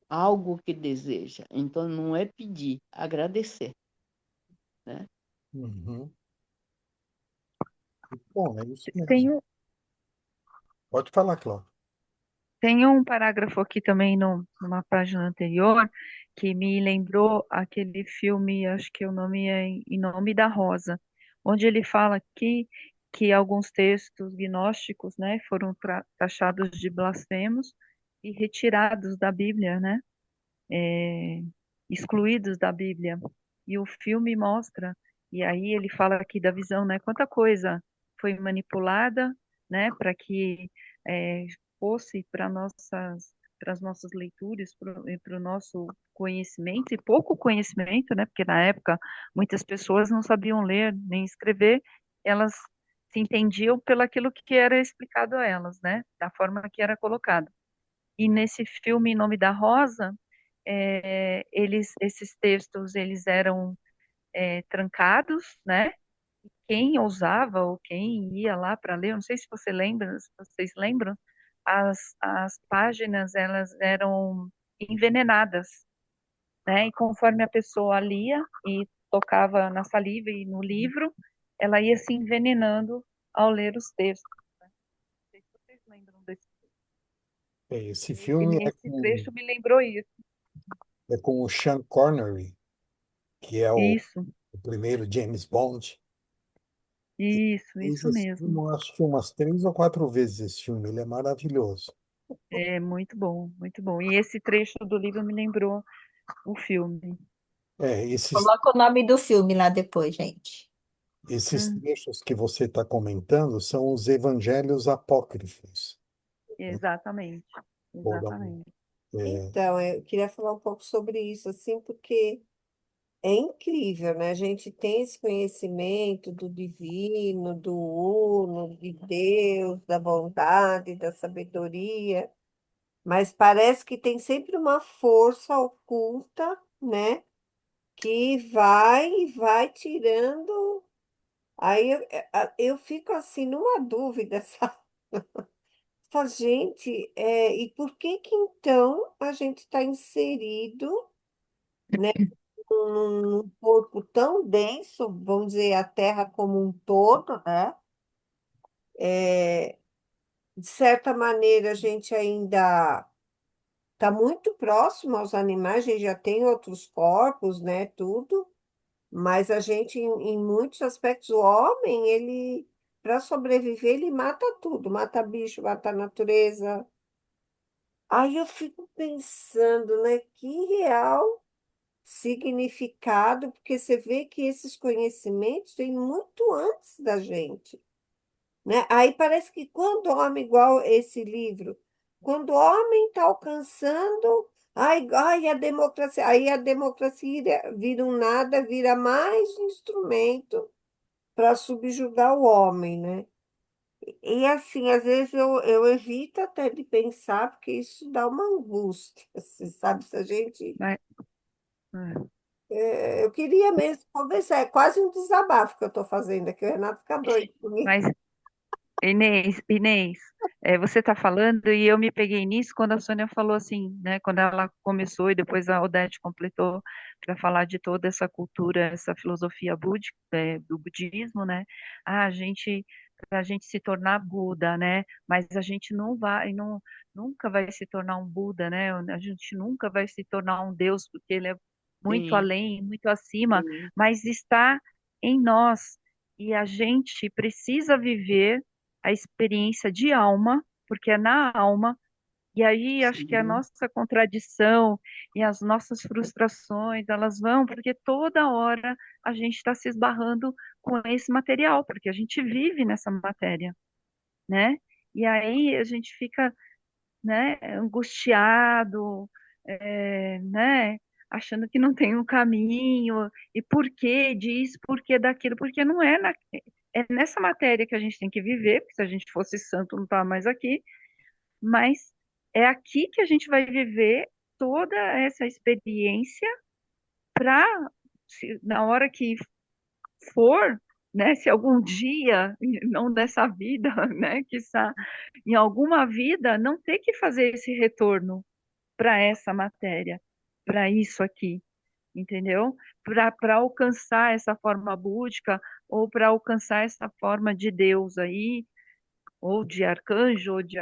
algo que deseja. Então, não é pedir, agradecer, né? Uhum. Bom, é isso mesmo. Tem um, Pode falar, Cláudio. tem um parágrafo aqui também numa página anterior que me lembrou aquele filme, acho que o nome é Em Nome da Rosa, onde ele fala que alguns textos gnósticos, né, foram taxados de blasfemos e retirados da Bíblia, né, é, excluídos da Bíblia. E o filme mostra, e aí ele fala aqui da visão, né, quanta coisa foi manipulada, né, para que é, fosse para as nossas leituras, para o nosso conhecimento, e pouco conhecimento, né, porque na época muitas pessoas não sabiam ler nem escrever, elas se entendiam pelo aquilo que era explicado a elas, né, da forma que era colocado. E nesse filme Em Nome da Rosa, esses textos eles eram trancados, né? Quem ousava ou quem ia lá para ler, eu não sei se você lembra, se vocês lembram, as páginas elas eram envenenadas, né? E conforme a pessoa lia e tocava na saliva e no livro, ela ia se envenenando ao ler os textos. Né? Não sei se vocês lembram desse. Esse filme Esse trecho me lembrou isso. é com o Sean Connery, que é Isso, o primeiro James Bond. Fiz isso esse mesmo. filme, eu acho que umas 3 ou 4 vezes esse filme. Ele é maravilhoso. É muito bom, muito bom. E esse trecho do livro me lembrou o filme. Esses, Coloca o nome do filme lá depois, gente. esses Hum, trechos que você está comentando são os evangelhos apócrifos. exatamente, Foram, exatamente. é, Então, eu queria falar um pouco sobre isso, assim, porque é incrível, né? A gente tem esse conhecimento do divino, do uno, de Deus, da bondade, da sabedoria, mas parece que tem sempre uma força oculta, né? Que vai e vai tirando. Aí eu fico assim numa dúvida, sabe? Fala, gente, e por que que então a gente está inserido, né, num corpo tão denso, vamos dizer, a Terra como um todo, né? É, de certa maneira, a gente ainda tá muito próximo aos animais, a gente já tem outros corpos, né, tudo, mas a gente, em muitos aspectos, o homem, ele, para sobreviver, ele mata tudo, mata bicho, mata a natureza. Aí eu fico pensando, né, que real significado, porque você vê que esses conhecimentos vêm muito antes da gente, né? Aí parece que quando o homem, igual esse livro, quando o homem está alcançando, ai, a democracia, aí a democracia vira um nada, vira mais um instrumento para subjugar o homem, né? E assim, às vezes eu evito até de pensar, porque isso dá uma angústia, você sabe? Se a gente. Mas, é, Eu queria mesmo conversar, é quase um desabafo que eu estou fazendo aqui, o Renato fica doido comigo. mas Inês, você está falando e eu me peguei nisso quando a Sônia falou assim, né? Quando ela começou e depois a Odete completou para falar de toda essa cultura, essa filosofia do budismo, né? A gente, para a gente se tornar Buda, né? Mas a gente nunca vai se tornar um Buda, né? A gente nunca vai se tornar um Deus, porque ele é muito Sim, além, muito acima, sim, mas está em nós. E a gente precisa viver a experiência de alma, porque é na alma, e aí acho que a sim, nossa contradição e as nossas frustrações, elas vão, porque toda hora a gente está se esbarrando com esse material, porque a gente vive nessa matéria, né? E aí a gente fica, né, angustiado, né, achando que não tem um caminho, e por que disso, por que daquilo, porque não é, é nessa matéria que a gente tem que viver, porque se a gente fosse santo não estava mais aqui, mas é aqui que a gente vai viver toda essa experiência para, na hora que for, né, se algum dia, não dessa vida, né, que em alguma vida, não ter que fazer esse retorno para essa matéria, para isso aqui, entendeu? Para alcançar essa forma búdica ou para alcançar essa forma de Deus aí, ou de arcanjo, ou de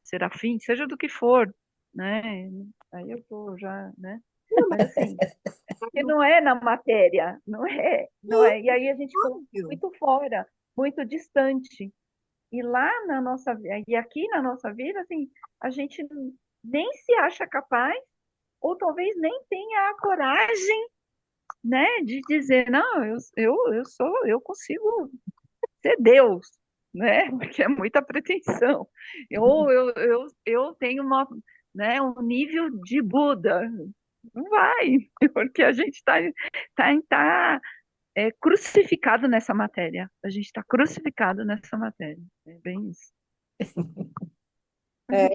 serafim, seja do que for, né? Aí eu tô já, né? Mas assim, porque não é na matéria, não é. E aí a gente fica Óbvio. muito fora, muito distante. E lá na nossa vida, e aqui na nossa vida, assim, a gente nem se acha capaz, ou talvez nem tenha a coragem, né, de dizer, não, eu consigo ser Deus, né? Porque é muita pretensão. Eu tenho né, um nível de Buda. Não vai, porque a gente está crucificado nessa matéria. A gente está crucificado nessa matéria. É bem isso. É,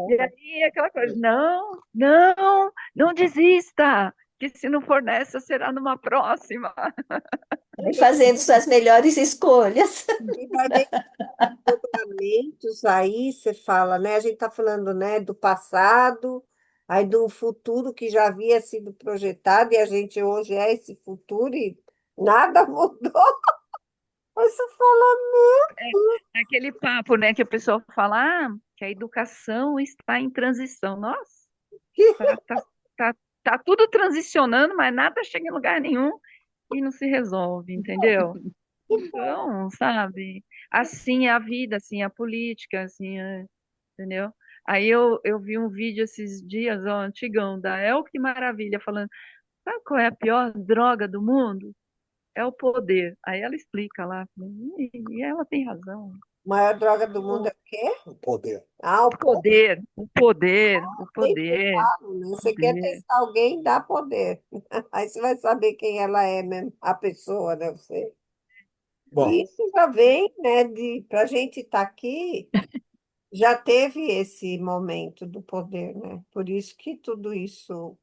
E aí é aquela coisa, não, não, não desista, que se não for nessa, será numa próxima. Vai fazendo suas melhores escolhas. e vai ver momentos aí, você fala, né? A gente está falando, né, do passado, aí do futuro que já havia sido projetado, e a gente hoje é esse futuro e nada mudou. Aí você fala, Aquele papo, né, que a pessoa fala, que a educação está em transição. Nossa, tá, tá, tá, tá tudo transicionando, mas nada chega em lugar nenhum e não se resolve, entendeu? Então, sabe, assim é a vida, assim é a política, assim, entendeu? Aí eu vi um vídeo esses dias, ó, antigão, da El Que Maravilha, falando, sabe qual é a pior droga do mundo? É o poder. Aí ela explica lá, e ela tem razão. a maior droga do mundo é o quê? O poder. Ah, O o poder. poder, o poder, o Sempre poder, falo, né? o Você quer poder. testar alguém, dá poder. Aí você vai saber quem ela é mesmo, a pessoa, né? Você. Bom, E isso já vem, né, para a gente estar aqui, já teve esse momento do poder, né? Por isso que tudo isso.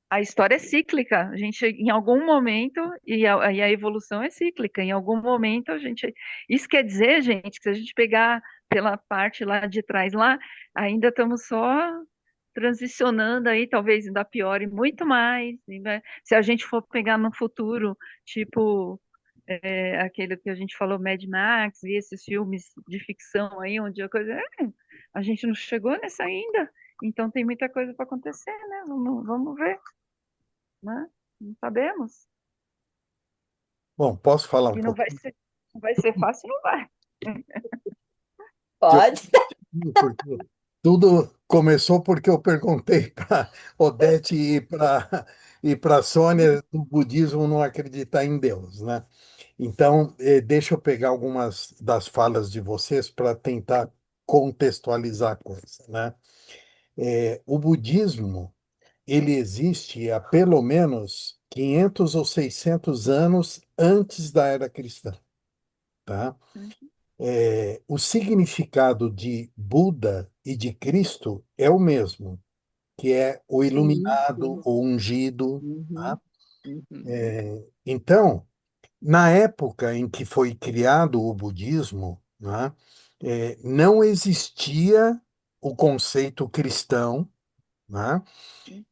A história é cíclica. A gente, em algum momento, e a evolução é cíclica, em algum momento a gente. Isso quer dizer, gente, que se a gente pegar pela parte lá de trás, lá, ainda estamos só transicionando aí, talvez ainda piore muito mais, né? Se a gente for pegar no futuro, tipo aquele que a gente falou, Mad Max, e esses filmes de ficção aí, onde a coisa. A gente não chegou nessa ainda. Então tem muita coisa para acontecer, né? Vamos ver, né? Não sabemos. Bom, posso falar um E pouquinho? não vai ser fácil, não vai. Pode? Porque tudo começou porque eu perguntei para Odete e para Sônia do budismo não acreditar em Deus, né? Então, deixa eu pegar algumas das falas de vocês para tentar contextualizar a coisa, né? O budismo, ele existe há pelo menos 500 ou 600 anos antes da era cristã, tá? Uhum. O significado de Buda e de Cristo é o mesmo, que é o Sim, iluminado, sim. o ungido, Uhum, tá? uhum, Então, na época em que foi criado o budismo, né, não existia o conceito cristão, né,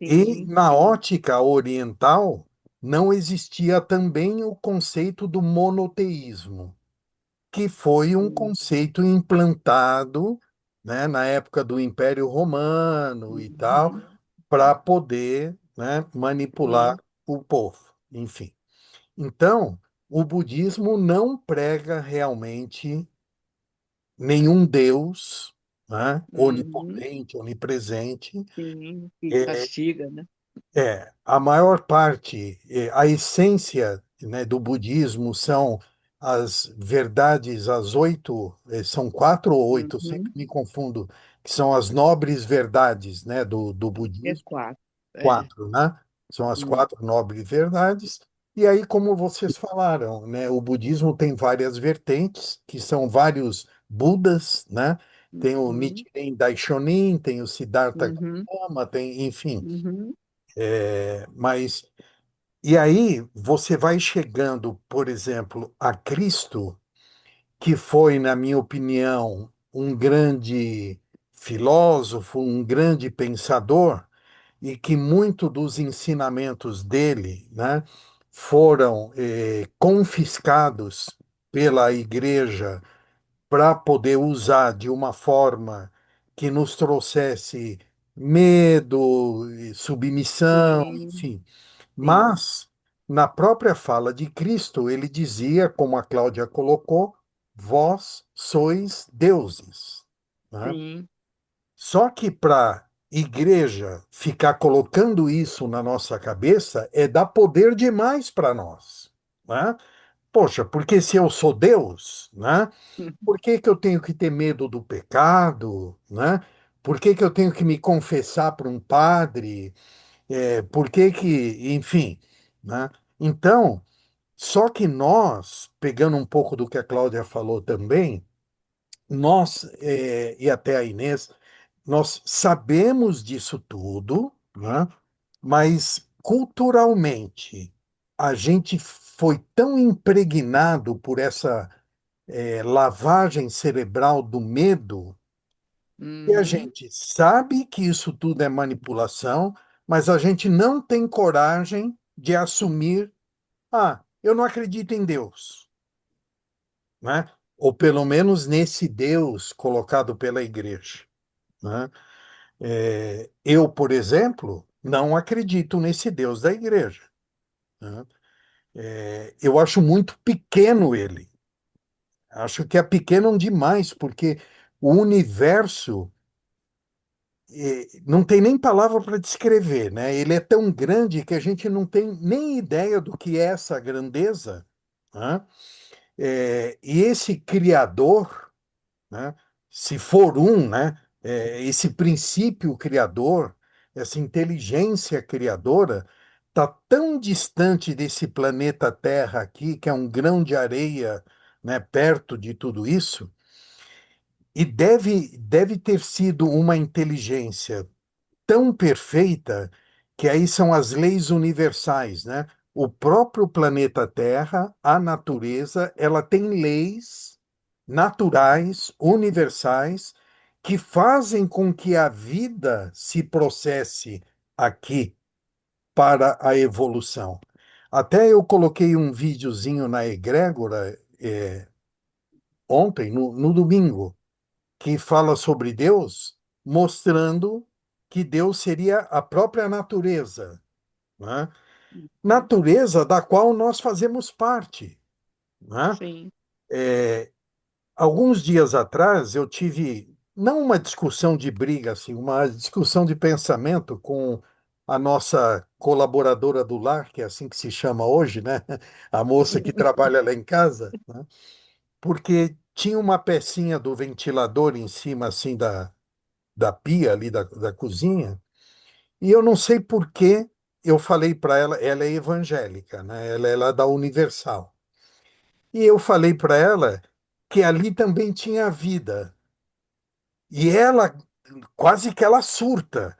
e sim, na sim. ótica oriental não existia também o conceito do monoteísmo, que foi um Sim, conceito implantado, né, na época do Império Romano e tal, uhum, para poder, né, manipular sim. o povo, enfim. Então, o budismo não prega realmente nenhum Deus, né, Uhum, onipotente, onipresente. sim, que É, castiga, né? a maior parte, a essência, né, do budismo são as verdades, as oito, são quatro ou oito, sempre Uhum, me confundo, que são as nobres verdades, né, do é budismo. quatro. É. Quatro, né? São as Hum, quatro nobres verdades. E aí, como vocês falaram, né, o budismo tem várias vertentes, que são vários Budas, né? Tem o uhum, Nichiren Daishonin, tem o Siddhartha uhum, Gautama, tem, enfim. uhum, Mas e aí você vai chegando, por exemplo, a Cristo, que foi, na minha opinião, um grande filósofo, um grande pensador e que muito dos ensinamentos dele, né, foram confiscados pela Igreja para poder usar de uma forma que nos trouxesse medo, submissão, sim, enfim. sim, Mas, na própria fala de Cristo, ele dizia, como a Cláudia colocou, vós sois deuses, né? sim, Só que para igreja ficar colocando isso na nossa cabeça é dar poder demais para nós, né? Poxa, porque se eu sou Deus, né? Por que que eu tenho que ter medo do pecado, né? Por que que eu tenho que me confessar para um padre? Por que que, enfim, né? Então, só que nós, pegando um pouco do que a Cláudia falou também, nós, e até a Inês, nós sabemos disso tudo, né? Mas culturalmente a gente foi tão impregnado por essa lavagem cerebral do medo que a uhum, gente sabe que isso tudo é manipulação, mas a gente não tem coragem de assumir, eu não acredito em Deus, né? Ou pelo menos nesse Deus colocado pela igreja, né? Eu, por exemplo, não acredito nesse Deus da igreja, né? Eu acho muito pequeno ele. Acho que é pequeno demais, porque o universo não tem nem palavra para descrever, né? Ele é tão grande que a gente não tem nem ideia do que é essa grandeza, né? E esse Criador, né? Se for um, né? Esse princípio criador, essa inteligência criadora, está tão distante desse planeta Terra aqui, que é um grão de areia, né? Perto de tudo isso, e deve ter sido uma inteligência tão perfeita que aí são as leis universais, né? O próprio planeta Terra, a natureza, ela tem leis naturais, universais, que fazem com que a vida se processe aqui para a evolução. Até eu coloquei um videozinho na Egrégora ontem, no domingo, que fala sobre Deus, mostrando que Deus seria a própria natureza, né? Uhum. Natureza da qual nós fazemos parte, né? Sim. Alguns dias atrás eu tive, não uma discussão de briga, assim, uma discussão de pensamento com a nossa colaboradora do lar, que é assim que se chama hoje, né? A moça que trabalha lá em casa, né? Porque tinha uma pecinha do ventilador em cima, assim, da pia ali da cozinha, e eu não sei por que eu falei para ela, ela é evangélica, né? Ela é lá da Universal. E eu falei para ela que ali também tinha vida. E ela, quase que ela surta.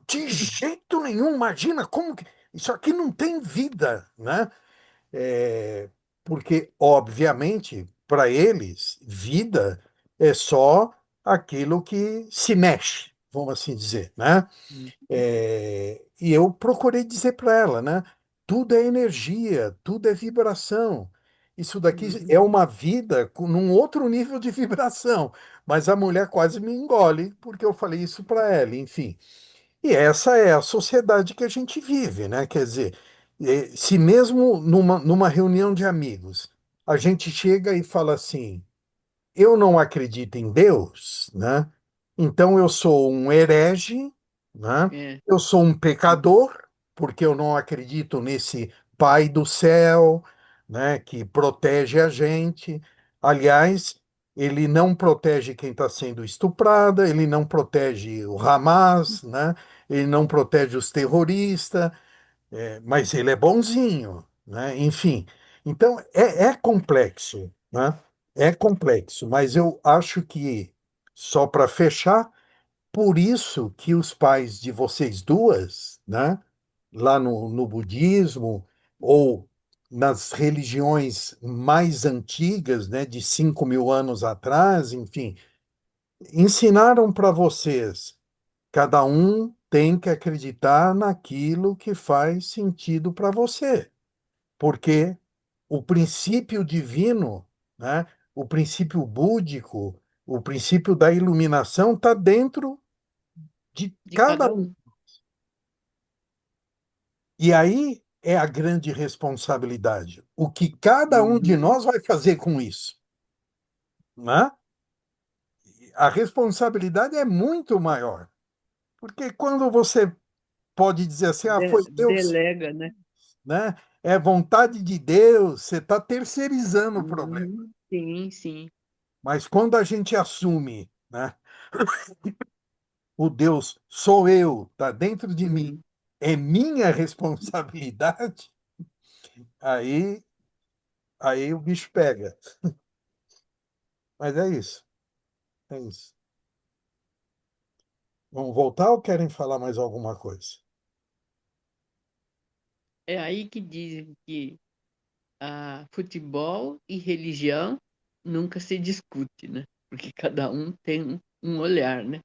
De jeito nenhum, imagina como que. Isso aqui não tem vida, né? É, porque, obviamente, para eles, vida é só aquilo que se mexe, vamos assim dizer, né? Uhum. E eu procurei dizer para ela, né? Tudo é energia, tudo é vibração. Isso daqui Uhum. é uma vida num outro nível de vibração. Mas a mulher quase me engole porque eu falei isso para ela, enfim. E essa é a sociedade que a gente vive, né? Quer dizer, se mesmo numa reunião de amigos a gente chega e fala assim eu não acredito em Deus, né? Então eu sou um herege, né? É. Eu sou um pecador, porque eu não acredito nesse Pai do céu, né? Que protege a gente. Aliás, ele não protege quem está sendo estuprada, ele não protege o Hamas, né? Ele não protege os terroristas, mas ele é bonzinho, né? Enfim, então é complexo, né? É complexo, mas eu acho que, só para fechar, por isso que os pais de vocês duas, né, lá no budismo ou nas religiões mais antigas, né, de 5.000 anos atrás, enfim, ensinaram para vocês, cada um tem que acreditar naquilo que faz sentido para você, porque o princípio divino, né, o princípio búdico, o princípio da iluminação está dentro de De cada cada um. um. E aí é a grande responsabilidade. O que cada um de Uhum. nós vai fazer com isso, né? A responsabilidade é muito maior. Porque quando você pode dizer assim, ah, foi Deus, Delega, né? né? É vontade de Deus, você está terceirizando o problema. Uhum. Sim, sim. Mas quando a gente assume, né, o Deus sou eu, está dentro de mim, Uhum. é minha responsabilidade, aí, aí o bicho pega. Mas é isso, é isso. Vamos voltar ou querem falar mais alguma coisa? É aí que dizem que futebol e religião nunca se discute, né? Porque cada um tem um olhar, né?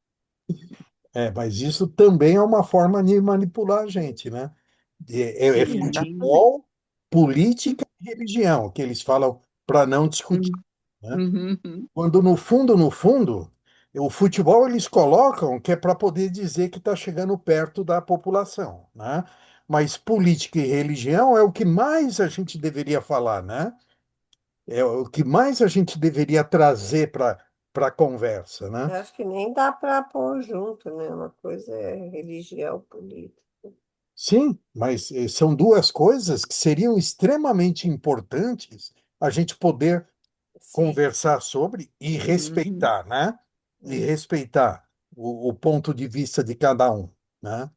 Mas isso também é uma forma de manipular a gente, né? É Sim. Exatamente. futebol, política e religião, que eles falam para não discutir, Uhum. né? Uhum. Quando no fundo, o futebol eles colocam que é para poder dizer que está chegando perto da população, né? Mas política e religião é o que mais a gente deveria falar, né? É o que mais a gente deveria trazer para a conversa, né? Eu acho que nem dá para pôr junto, né? Uma coisa é religião, política. Sim, mas são duas coisas que seriam extremamente importantes a gente poder Sim. conversar sobre e Uhum. respeitar, né? E respeitar o ponto de vista de cada um, né?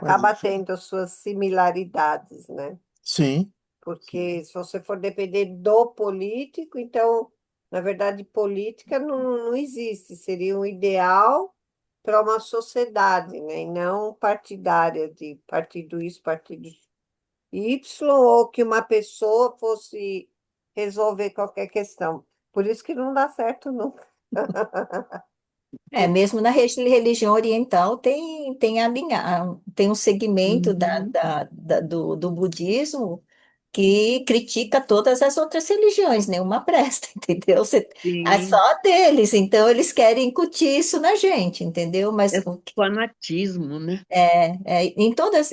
Mas, Acaba tendo suas similaridades, né? sim, Porque se você for depender do político, então, na verdade, política não existe. Seria um ideal para uma sociedade, né? E não partidária de partido isso, partido Y, ou que uma pessoa fosse resolver qualquer questão. Por isso que não dá certo nunca. Mesmo na religião oriental tem um segmento Uhum. do budismo que critica todas as outras religiões, nenhuma presta, entendeu? É só Sim, a deles, então eles querem incutir isso na gente, entendeu? Mas é fanatismo, né? em todas,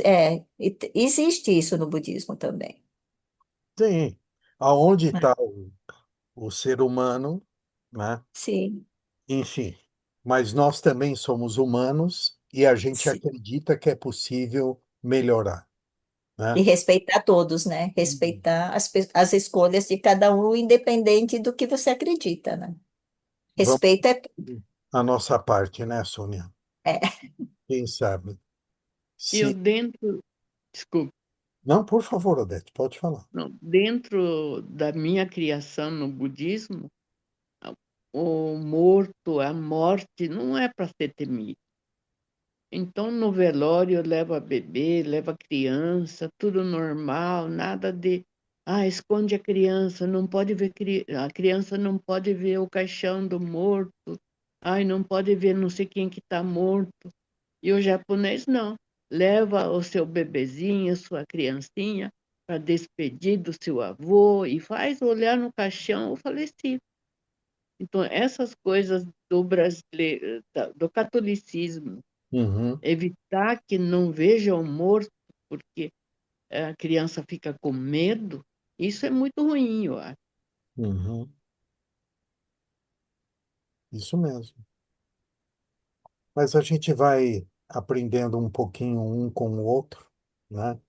existe isso no budismo também. Sim. Aonde Ah, está o ser humano, né? sim, Enfim, mas nós também somos humanos e a gente sim. acredita que é possível melhorar, E né? respeitar todos, né? Uhum. Respeitar as escolhas de cada um, independente do que você acredita, né? Vamos Respeito é, a nossa parte, né, Sônia? é, Quem sabe? E eu Se dentro, desculpa, não, por favor, Odete, pode falar. não, dentro da minha criação no budismo, o morto, a morte, não é para ser temido. Então, no velório, leva bebê, leva criança, tudo normal, nada de, esconde a criança, não pode ver, a criança não pode ver o caixão do morto, ai, não pode ver não sei quem que está morto. E o japonês não, leva o seu bebezinho, sua criancinha, para despedir do seu avô e faz olhar no caixão o falecido. Então, essas coisas do brasileiro, do catolicismo, Uhum, evitar que não veja o morto, porque a criança fica com medo, isso é muito ruim, eu acho. uhum, isso mesmo. Mas a gente vai aprendendo um pouquinho um com o outro, né?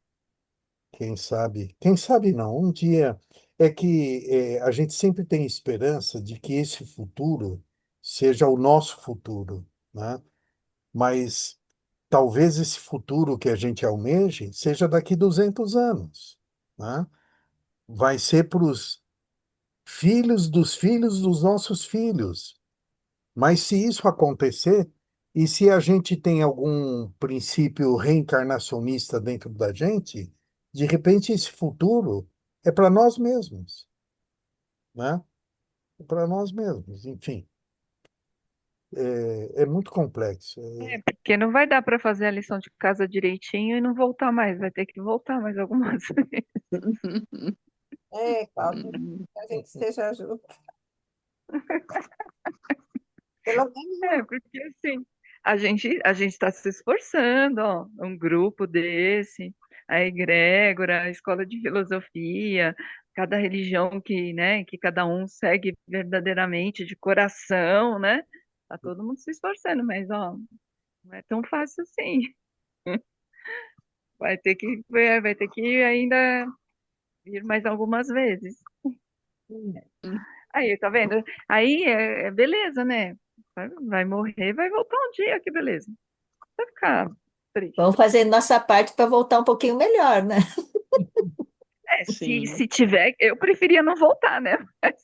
Quem sabe? Quem sabe não. Um dia é que a gente sempre tem esperança de que esse futuro seja o nosso futuro, né? Mas talvez esse futuro que a gente almeje seja daqui 200 anos, né? Vai ser para os filhos dos nossos filhos. Mas se isso acontecer, e se a gente tem algum princípio reencarnacionista dentro da gente, de repente esse futuro é para nós mesmos, né? É para nós mesmos. Enfim, é muito complexo. Porque não vai dar para fazer a lição de casa direitinho e não voltar mais, vai ter que voltar mais algumas vezes. Cláudio, que a gente esteja junto. Pelo menos, Porque assim, a gente está se esforçando, ó, um grupo desse, a egrégora, a escola de filosofia, cada religião que, né, que cada um segue verdadeiramente de coração, né? Tá todo mundo se esforçando, mas ó, não é tão fácil assim. Vai ter que ainda vir mais algumas vezes. Aí, tá vendo? Aí é beleza, né? Vai morrer, vai voltar um dia, que beleza. Vai ficar triste. vamos fazer nossa parte para voltar um pouquinho melhor, né? Se, Sim. se tiver, eu preferia não voltar, né? Mas,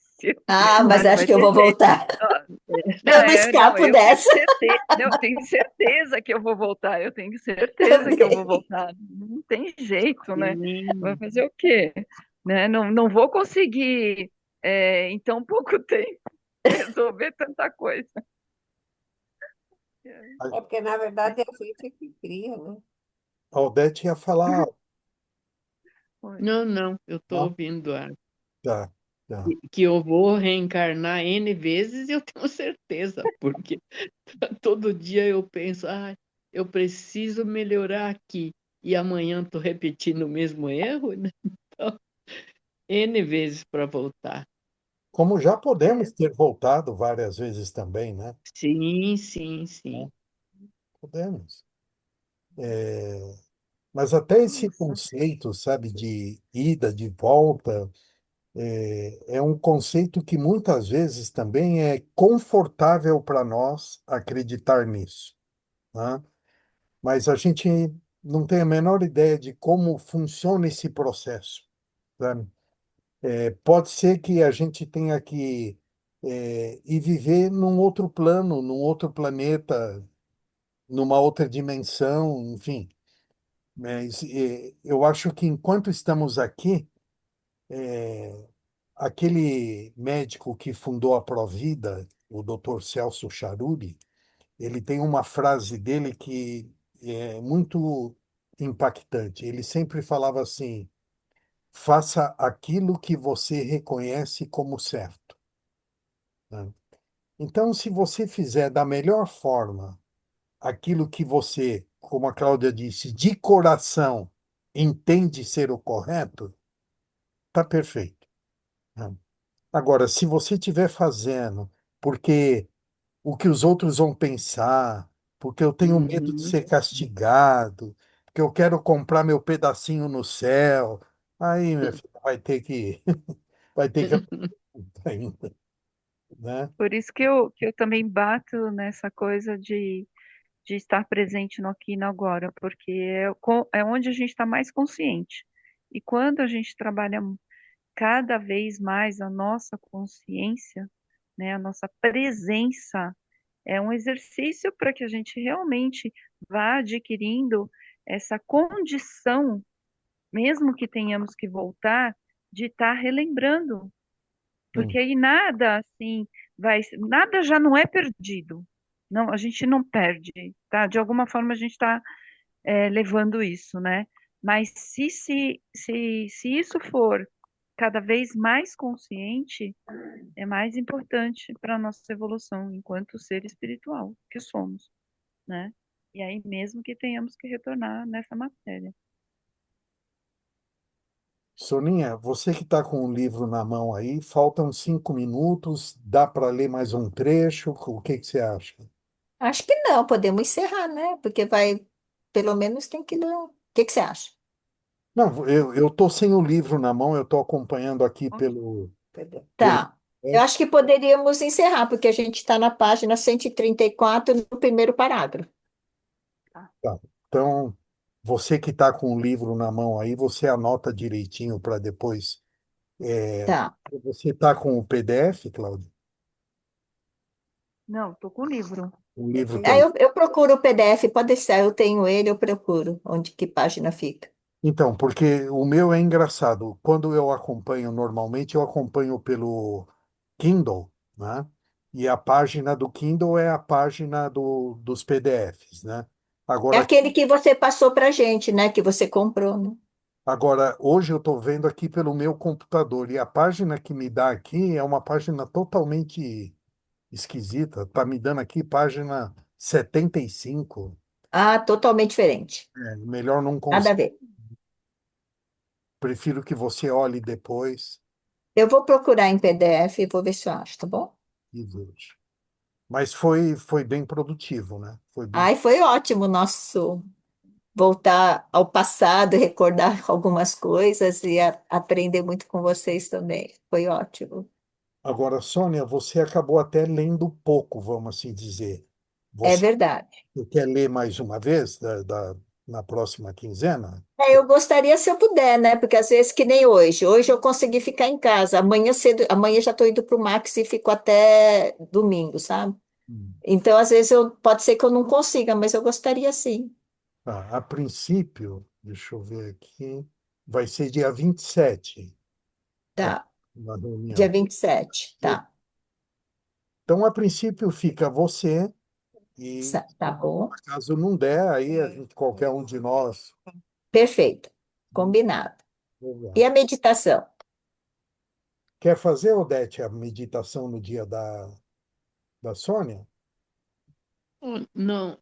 Ah, mas mas não acho vai que eu ter vou jeito. voltar. Ó, Eu Não, não não, escapo eu tenho dessa certeza, não, eu tenho certeza que eu vou voltar, eu tenho certeza que eu vou também. voltar. Não tem jeito, né? Vai Sim. fazer o quê? Né? Não vou conseguir, em tão pouco tempo, resolver tanta coisa. é porque, na verdade, a gente é que cria, né? A Odete ia falar, Foi. Não, não, eu estou não? ouvindo Tá, tá. que eu vou reencarnar N vezes, eu tenho certeza, porque todo dia eu penso, eu preciso melhorar aqui, e amanhã estou repetindo o mesmo erro, né? Então, N vezes para voltar. Como já É, podemos ter voltado várias vezes também, né? Sim, sim, Né? sim. Podemos. Mas até esse nossa. conceito, sabe, de ida, de volta, é um conceito que muitas vezes também é confortável para nós acreditar nisso, né? Mas a gente não tem a menor ideia de como funciona esse processo, sabe? Pode ser que a gente tenha que ir viver num outro plano, num outro planeta, numa outra dimensão, enfim. Mas eu acho que enquanto estamos aqui, aquele médico que fundou a Provida, o Dr. Celso Charuri, ele tem uma frase dele que é muito impactante. Ele sempre falava assim: faça aquilo que você reconhece como certo, né? Então, se você fizer da melhor forma aquilo que você, como a Cláudia disse, de coração entende ser o correto, está perfeito, né? Agora, se você estiver fazendo porque o que os outros vão pensar, porque eu tenho medo de Uhum. ser castigado, porque eu quero comprar meu pedacinho no céu, aí, meu filho, vai ter que aprender ainda, né? Por isso que eu também bato nessa coisa de estar presente no aqui e no agora, porque é onde a gente está mais consciente. E quando a gente trabalha cada vez mais a nossa consciência, né, a nossa presença, é um exercício para que a gente realmente vá adquirindo essa condição, mesmo que tenhamos que voltar, de estar relembrando, Hum, porque aí nada assim nada já não é perdido. Não, a gente não perde, tá? De alguma forma a gente está levando isso, né? Mas se isso for cada vez mais consciente, é mais importante para a nossa evolução enquanto ser espiritual que somos, né? E aí mesmo que tenhamos que retornar nessa matéria. Soninha, você que está com o livro na mão aí, faltam 5 minutos, dá para ler mais um trecho? O que que você acha? Acho que não, podemos encerrar, né? Porque vai, pelo menos tem que ler. O que que você acha? Não, eu estou sem o livro na mão, eu estou acompanhando aqui pelo Tá. Eu PDF. acho que poderíamos encerrar, porque a gente está na página 134, no primeiro parágrafo. Tá. Tá. Então, você que está com o livro na mão aí, você anota direitinho para depois. Tá. Você está com o PDF, Cláudio? Não, tô com o livro. O livro Aí também. eu procuro o PDF, pode deixar, eu tenho ele, eu procuro onde que página fica. Então, porque o meu é engraçado. Quando eu acompanho normalmente, eu acompanho pelo Kindle, né? E a página do Kindle é a página dos PDFs, né? É Agora, aquele que você passou para gente, né? Que você comprou, né? hoje eu estou vendo aqui pelo meu computador e a página que me dá aqui é uma página totalmente esquisita. Tá me dando aqui página 75. Ah, totalmente diferente. Melhor não Nada a conseguir. ver. Prefiro que você olhe depois Eu vou procurar em PDF e vou ver se eu acho, tá bom? e veja. Mas foi bem produtivo, né? Foi bem. Ai, foi ótimo nosso voltar ao passado, recordar algumas coisas e aprender muito com vocês também. Foi ótimo. Agora, Sônia, você acabou até lendo pouco, vamos assim dizer. É Você verdade. quer ler mais uma vez na próxima quinzena? Eu gostaria se eu puder, né? Porque às vezes que nem hoje. Hoje eu consegui ficar em casa. Amanhã cedo, amanhã já estou indo para o Max e fico até domingo, sabe? Hum. Então, às vezes pode ser que eu não consiga, mas eu gostaria sim. A princípio, deixa eu ver aqui, vai ser dia 27 a Tá. próxima Dia reunião. 27, tá. Então, a princípio, fica você, e Tá bom. caso não der, aí qualquer um de nós. Perfeito. Combinado. Vamos lá. E a meditação? Quer fazer, Odete, a meditação no dia da Sônia? Não,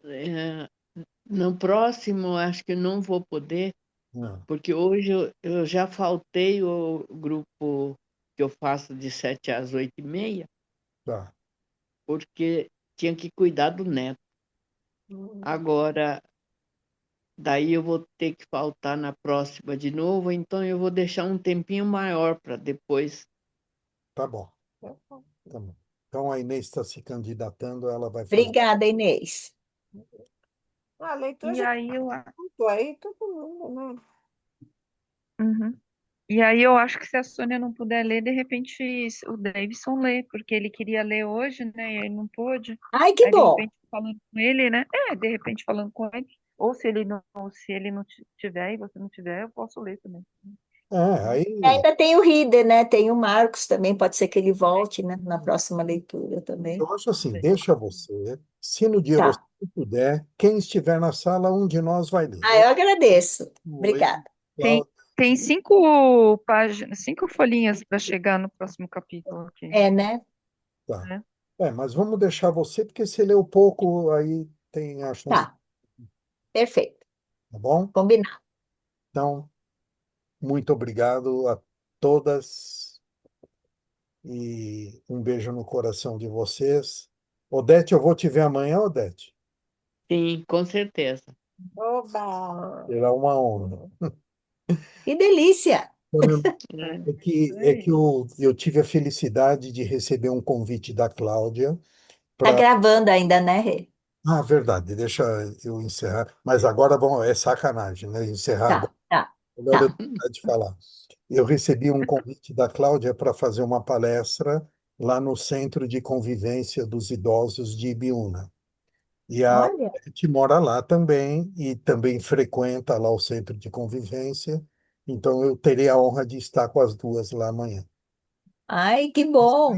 no próximo acho que não vou poder, Não, porque hoje eu já faltei o grupo que eu faço de 7 às 8h30, tá. porque tinha que cuidar do neto. Agora, daí eu vou ter que faltar na próxima de novo, então eu vou deixar um tempinho maior para depois. Tá bom, tá bom. Então a Inês está se candidatando, ela vai fazer. Obrigada, Inês. A leitura E já aí eu, contou aí todo mundo, né? uhum. E aí eu acho que se a Sônia não puder ler, de repente o Davidson lê, porque ele queria ler hoje, né? E ele não pôde. Ai, que Aí de bom. repente falando com ele, né? De repente falando com ele. Ou se ele não tiver e você não tiver, eu posso ler também. Aí Ainda tem o Reader, né? Tem o Marcos também, pode ser que ele volte, né? Na próxima leitura também. eu acho assim, Ler. deixa você. Se no dia você Tá. não puder, quem estiver na sala, um de nós vai ler. Ah, Ou eu agradeço. eu, Obrigada. Tem, Cláudio. tem 5 páginas, 5 folhinhas para chegar no próximo capítulo aqui, É, né? Tá. né? Mas vamos deixar você, porque você leu pouco, aí tem a chance, Tá, perfeito. tá bom? Combinado. Então, muito obrigado a todas e um beijo no coração de vocês. Odete, eu vou te ver amanhã, Odete. Sim, com certeza. Oba! Será uma honra. Que delícia! É. É que eu tive a felicidade de receber um convite da Cláudia Tá para. gravando ainda, né, Rê? Ah, verdade, deixa eu encerrar. Mas agora é sacanagem, né? Encerrar agora. Tá, tá, Agora eu tá. tenho vontade de falar. Eu recebi um convite da Cláudia para fazer uma palestra lá no Centro de Convivência dos Idosos de Ibiúna. E a Olha, gente mora lá também e também frequenta lá o Centro de Convivência. Então eu terei a honra de estar com as duas lá amanhã. ai, que bom!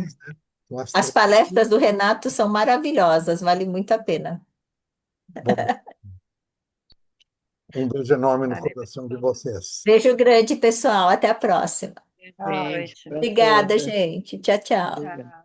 Com as As três. palestras do Renato são maravilhosas, vale muito a pena. Bom, um beijo enorme no Valeu, coração de pessoal. vocês. Beijo grande, pessoal. Até a próxima. Boa Beijo noite. para Obrigada, todas. gente. Tchau, tchau. Obrigada. Tchau.